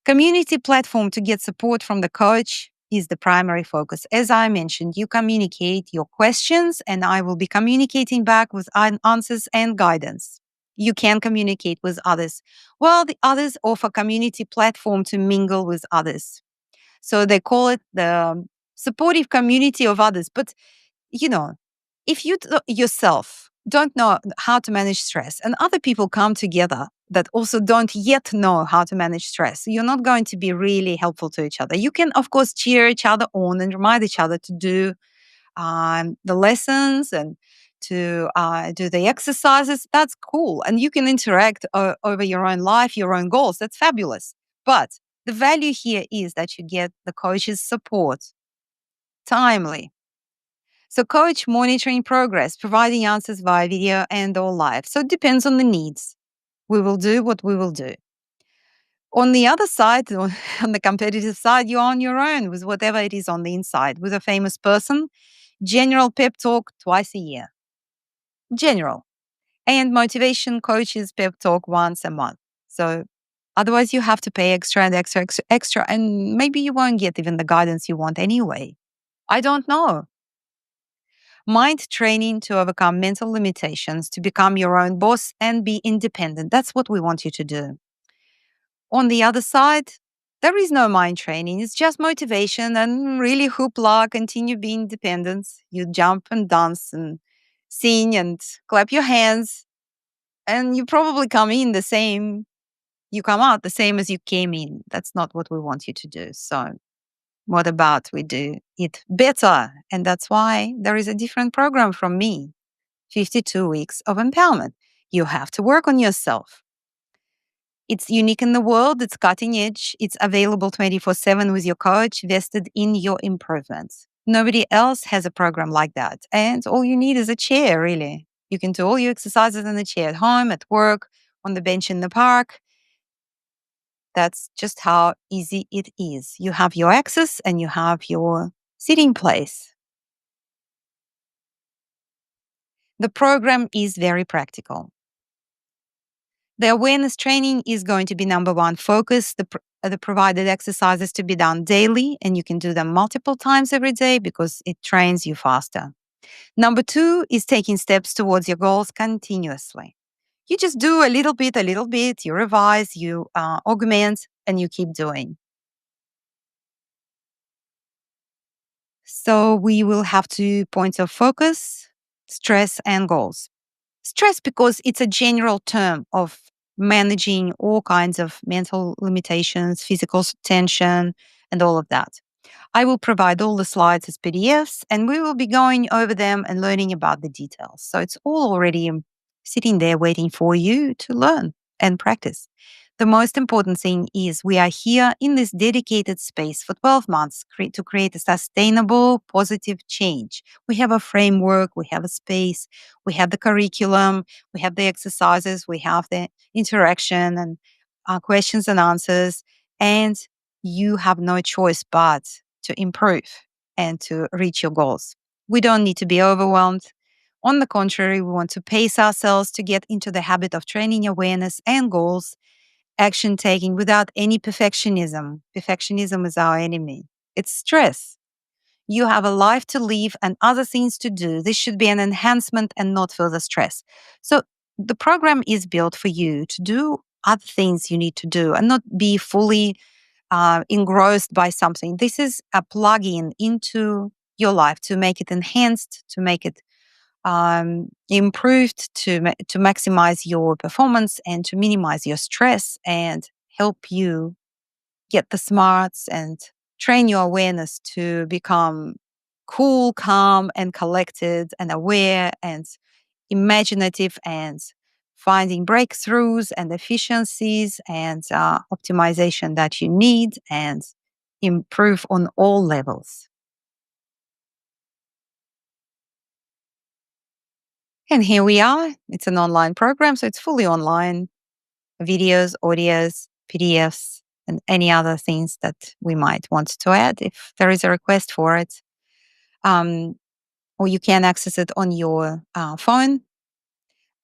Community platform to get support from the coach is the primary focus. As I mentioned, you communicate your questions and I will be communicating back with answers and guidance. You can communicate with others. Well, the others offer community platform to mingle with others. So they call it the supportive community of others. But, you know, if you yourself don't know how to manage stress and other people come together that also don't yet know how to manage stress, you're not going to be really helpful to each other. You can, of course, cheer each other on and remind each other to do the lessons and to do the exercises. That's cool. And you can interact over your own life, your own goals. That's fabulous. But the value here is that you get the coach's support timely. So coach monitoring progress, providing answers via video and or live. So it depends on the needs. We will do what we will do. On the other side, on the competitive side, you're on your own with whatever it is on the inside. With a famous person, general pep talk twice a year. General. And motivation coaches pep talk once a month. So otherwise you have to pay extra and extra, extra, extra, and maybe you won't get even the guidance you want anyway. I don't know. Mind training to overcome mental limitations, to become your own boss and be independent. That's what we want you to do. On the other side, there is no mind training. It's just motivation and really hoopla, continue being independent. You jump and dance and sing and clap your hands. And you probably you come out the same as you came in. That's not what we want you to do. So what about we do it better? And that's why there is a different program from me, 52 weeks of empowerment. You have to work on yourself. It's unique in the world. It's cutting edge. It's available 24/7 with your coach, vested in your improvements. Nobody else has a program like that. And all you need is a chair, really. You can do all your exercises in the chair at home, at work, on the bench in the park. That's just how easy it is. You have your access and you have your sitting place. The program is very practical. The awareness training is going to be number one focus. The provided exercises to be done daily, and you can do them multiple times every day because it trains you faster. Number two is taking steps towards your goals continuously. You just do a little bit, you revise, you augment, and you keep doing. So we will have 2 points of focus: stress and goals. Stress, because it's a general term of managing all kinds of mental limitations, physical tension, and all of that. I will provide all the slides as PDFs and we will be going over them and learning about the details. So it's all already sitting there waiting for you to learn and practice. The most important thing is we are here in this dedicated space for 12 months to create a sustainable, positive change. We have a framework, we have a space, we have the curriculum, we have the exercises, we have the interaction and questions and answers, and you have no choice but to improve and to reach your goals. We don't need to be overwhelmed. On the contrary, we want to pace ourselves to get into the habit of training awareness and goals, action taking without any perfectionism. Perfectionism is our enemy. It's stress. You have a life to live and other things to do. This should be an enhancement and not further stress. So the program is built for you to do other things you need to do and not be fully engrossed by something. This is a plug-in into your life to make it enhanced, to make it improved, to maximize your performance and to minimize your stress and help you get the smarts and train your awareness to become cool, calm, and collected and aware and imaginative and finding breakthroughs and efficiencies and optimization that you need and improve on all levels. And here we are. It's an online program, so it's fully online: videos, audios, PDFs, and any other things that we might want to add if there is a request for it. Um, or you can access it on your phone,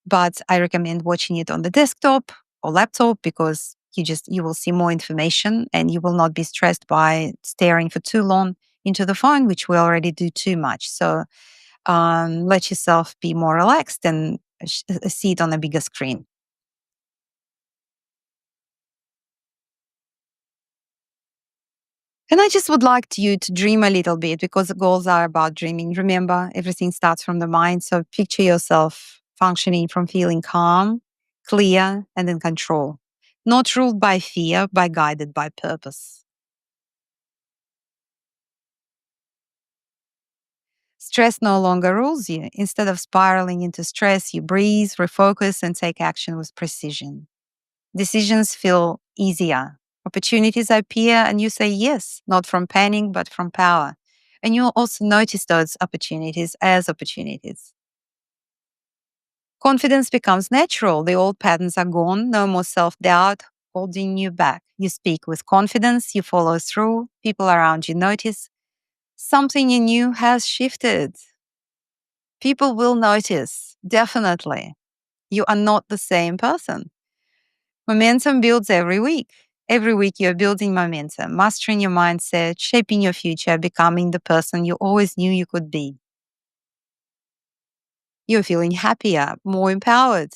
but I recommend watching it on the desktop or laptop because you will see more information and you will not be stressed by staring for too long into the phone, which we already do too much. So let yourself be more relaxed and see it on a bigger screen. And I just would like you to dream a little bit because the goals are about dreaming. Remember, everything starts from the mind. So picture yourself functioning from feeling calm, clear, and in control, not ruled by fear, but guided by purpose. Stress no longer rules you. Instead of spiraling into stress, you breathe, refocus, and take action with precision. Decisions feel easier. Opportunities appear, and you say yes, not from panic, but from power. And you'll also notice those opportunities as opportunities. Confidence becomes natural. The old patterns are gone. No more self doubt holding you back. You speak with confidence. You follow through. People around you notice something in you has shifted. People will notice, definitely. You are not the same person. Momentum builds every week. Every week you're building momentum, mastering your mindset, shaping your future, becoming the person you always knew you could be. You're feeling happier, more empowered.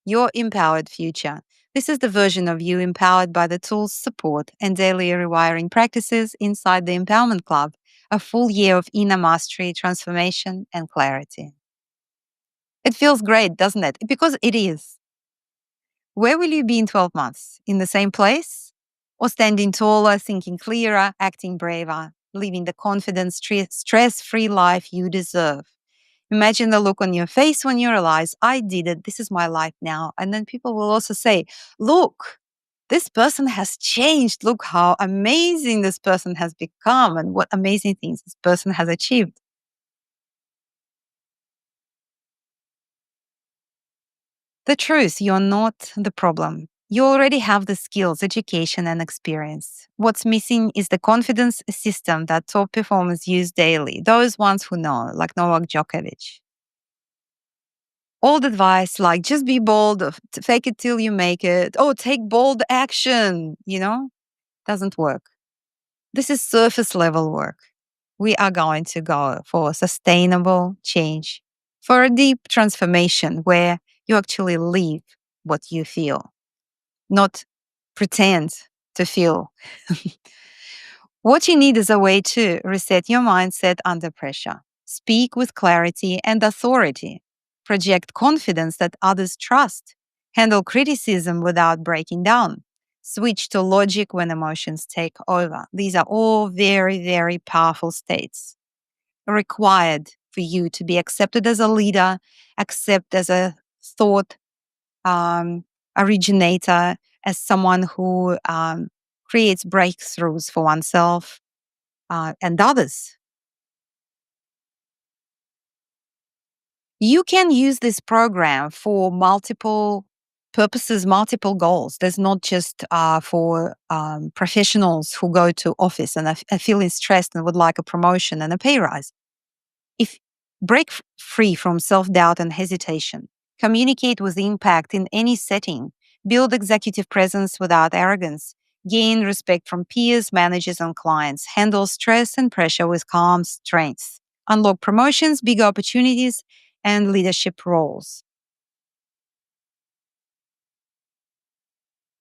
Your empowered future. This is the version of you empowered by the tools, support, and daily rewiring practices inside the Empowerment Club, a full year of inner mastery, transformation, and clarity. It feels great, doesn't it? Because it is. Where will you be in 12 months? In the same place? Or standing taller, thinking clearer, acting braver, living the confident, stress-free life you deserve? Imagine the look on your face when you realize, I did it, this is my life now. And then people will also say, look, this person has changed. Look how amazing this person has become and what amazing things this person has achieved. The truth, you're not the problem. You already have the skills, education, and experience. What's missing is the confidence system that top performers use daily, those ones who know, like Novak Djokovic. Old advice like just be bold, fake it till you make it, oh, take bold action, doesn't work. This is surface level work. We are going to go for sustainable change, for a deep transformation where you actually live what you feel, not pretend to feel. What you need is a way to reset your mindset under pressure, speak with clarity and authority, project confidence that others trust, handle criticism without breaking down, switch to logic when emotions take over. These are all very, very powerful states required for you to be accepted as a leader, accept as a thought originator, as someone who creates breakthroughs for oneself and others. You can use this program for multiple purposes, multiple goals. There's not just for professionals who go to office and are feeling stressed and would like a promotion and a pay rise. If break free from self-doubt and hesitation, communicate with impact in any setting, build executive presence without arrogance, gain respect from peers, managers, and clients, handle stress and pressure with calm strength, unlock promotions, bigger opportunities, and leadership roles.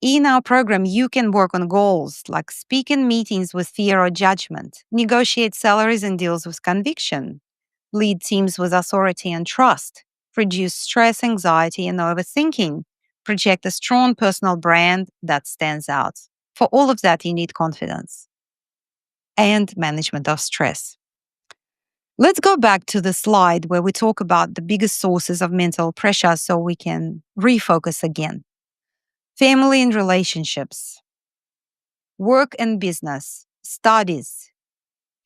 In our program, you can work on goals like speak in meetings with fear or judgment, negotiate salaries and deals with conviction, lead teams with authority and trust, reduce stress, anxiety, and overthinking, project a strong personal brand that stands out. For all of that, you need confidence and management of stress. Let's go back to the slide where we talk about the biggest sources of mental pressure so we can refocus again. Family and relationships, work and business, studies,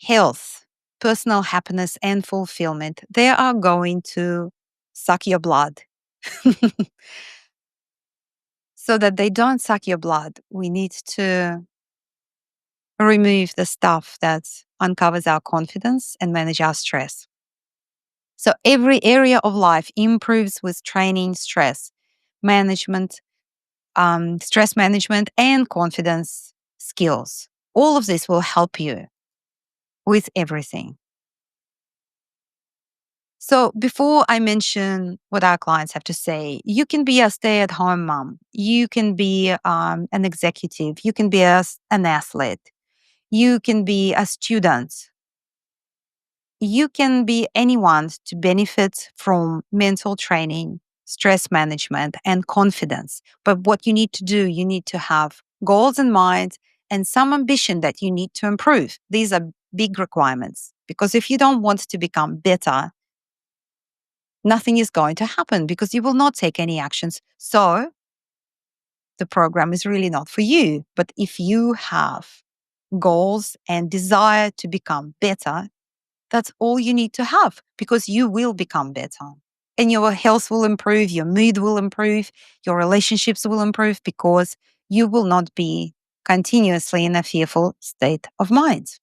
health, personal happiness and fulfillment. They are going to suck your blood. So that they don't suck your blood, we need to remove the stuff that uncovers our confidence and manage our stress. So every area of life improves with training, stress management, stress management, and confidence skills. All of this will help you with everything. So before I mention what our clients have to say, you can be a stay-at-home mom. You can be an executive. You can be an athlete. You can be a student. You can be anyone to benefit from mental training, stress management, and confidence. But what you need to do, you need to have goals in mind and some ambition that you need to improve. These are big requirements. Because if you don't want to become better, nothing is going to happen because you will not take any actions. So the program is really not for you. But if you have goals and desire to become better, that's all you need to have because you will become better. And your health will improve, your mood will improve, your relationships will improve because you will not be continuously in a fearful state of mind.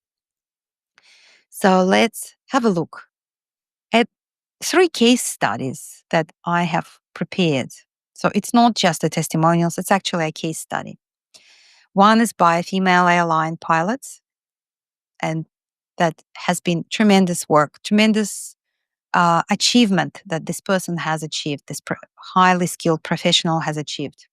So let's have a look at 3 case studies that I have prepared. So it's not just a testimonials, it's actually a case study. One is by a female airline pilot, and that has been tremendous work, tremendous achievement that this person has achieved, this highly skilled professional has achieved.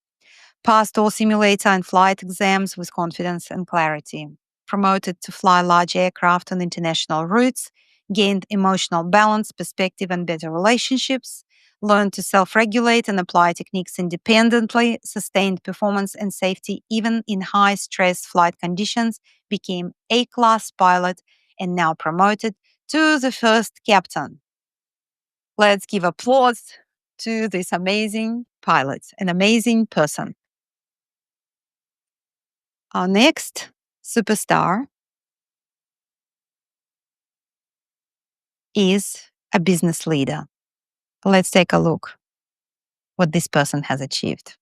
Passed all simulator and flight exams with confidence and clarity. Promoted to fly large aircraft on international routes. Gained emotional balance, perspective, and better relationships. Learned to self regulate and apply techniques independently. Sustained performance and safety even in high stress flight conditions. Became A-class pilot and now promoted to the first captain. Let's give applause to this amazing pilot, an amazing person. Our next superstar is a business leader. Let's take a look what this person has achieved.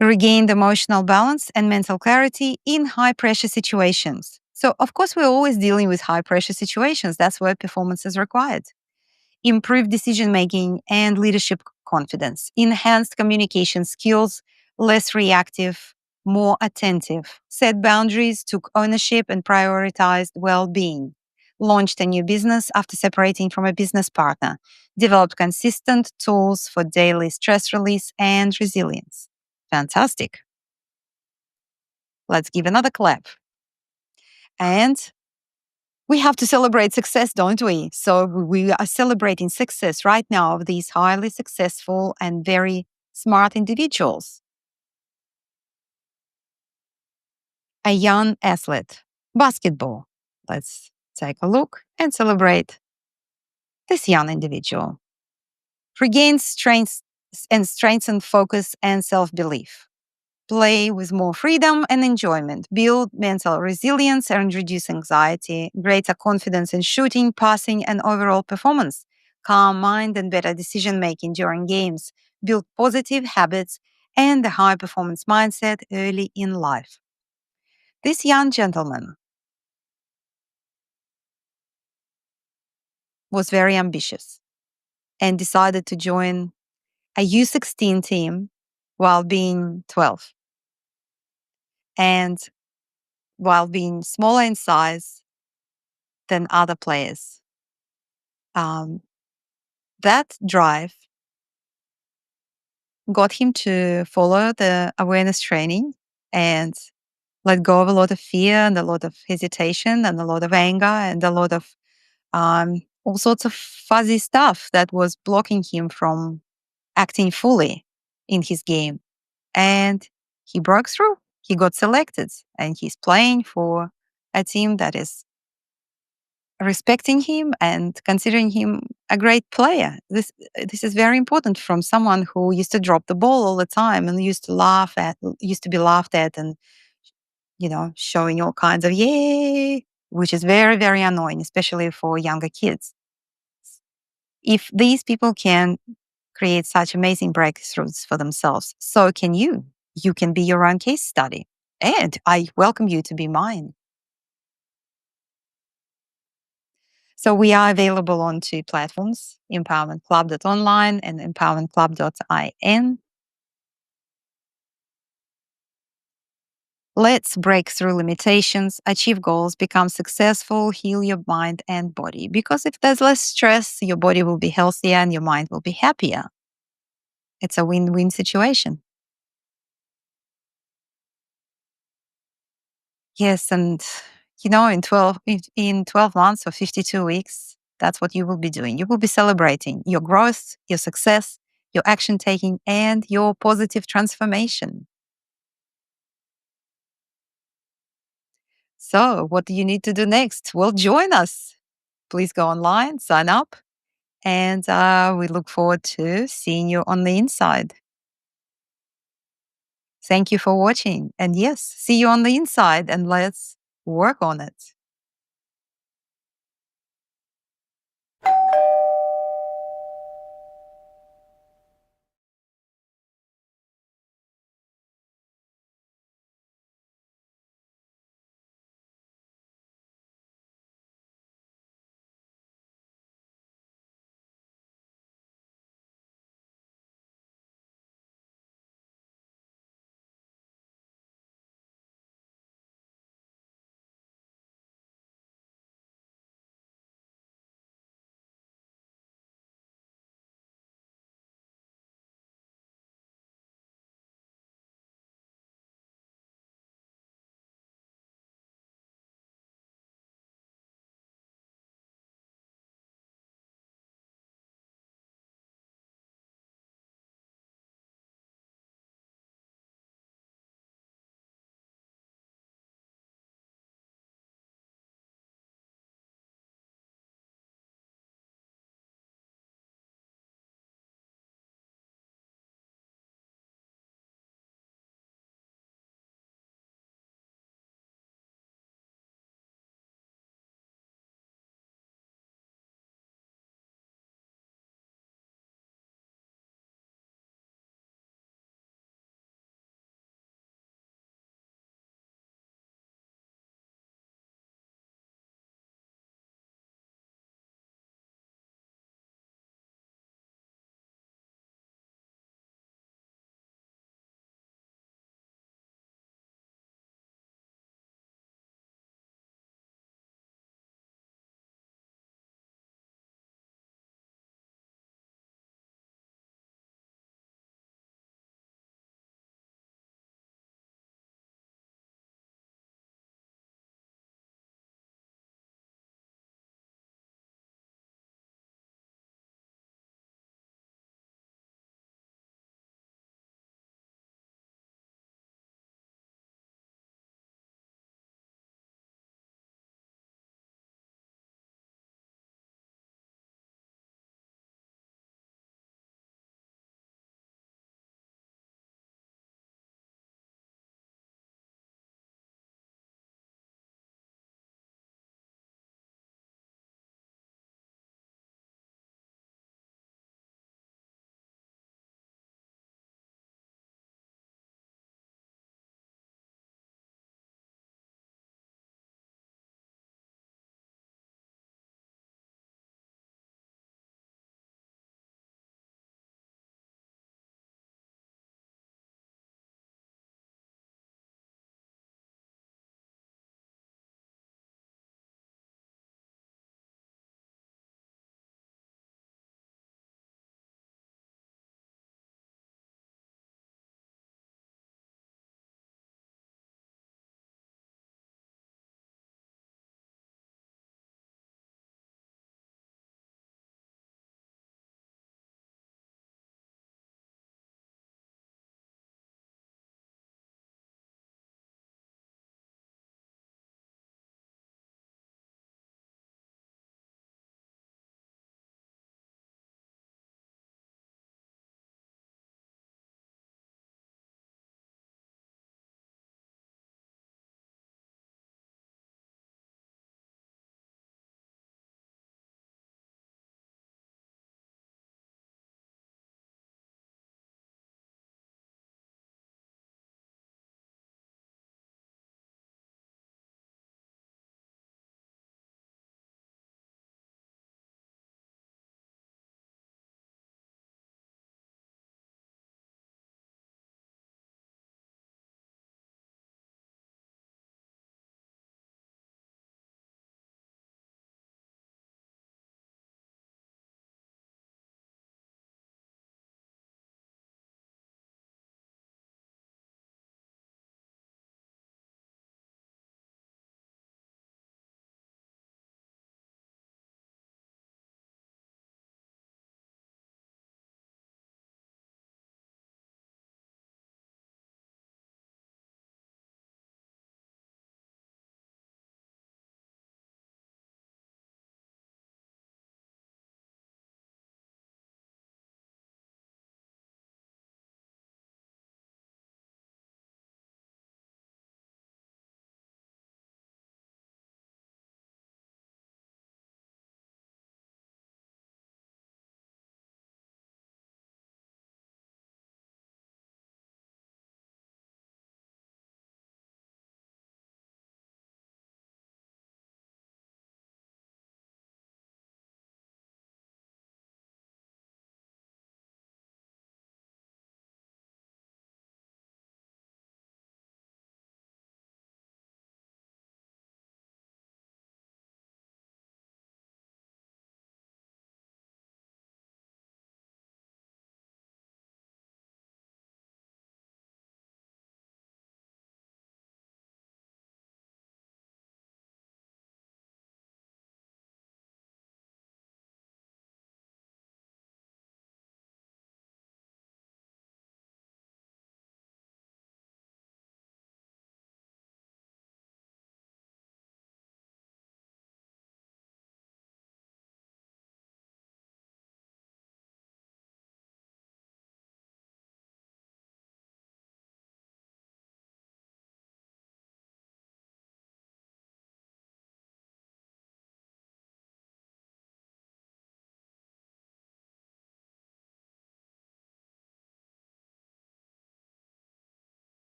Regained emotional balance and mental clarity in high pressure situations. So, of course, we're always dealing with high pressure situations. That's where performance is required. Improved decision making and leadership confidence, enhanced communication skills, less reactive, more attentive, set boundaries, took ownership, and prioritized well being. Launched a new business after separating from a business partner, developed consistent tools for daily stress release and resilience. Fantastic. Let's give another clap. And we have to celebrate success, don't we? So we are celebrating success right now of these highly successful and very smart individuals. A young athlete, basketball. Let's take a look and celebrate this young individual. Regain strength and strengthen focus and self-belief. Play with more freedom and enjoyment, build mental resilience and reduce anxiety, greater confidence in shooting, passing, and overall performance, calm mind and better decision making during games, build positive habits and a high performance mindset early in life. This young gentleman was very ambitious and decided to join a U16 team while being 12 and while being smaller in size than other players. Um, that drive got him to follow the awareness training and let go of a lot of fear and a lot of hesitation and a lot of anger and a lot of all sorts of fuzzy stuff that was blocking him from acting fully in his game. And he broke through. He got selected and he's playing for a team that is respecting him and considering him a great player. This is very important from someone who used to drop the ball all the time and used to be laughed at and showing all kinds of yay, which is very, very annoying, especially for younger kids. If these people can create such amazing breakthroughs for themselves, so can you. You can be your own case study. And I welcome you to be mine. So we are available on 2 platforms, empowermentclub.online and empowermentclub.in. Let's break through limitations, achieve goals, become successful, heal your mind and body. Because if there's less stress, your body will be healthier and your mind will be happier. It's a win-win situation. Yes, and in 12 months or 52 weeks, that's what you will be doing. You will be celebrating your growth, your success, your action taking, and your positive transformation. So, what do you need to do next? Well, join us. please go online, sign up, and we look forward to seeing you on the inside. Thank you for watching. And yes, see you on the inside and let's work on it.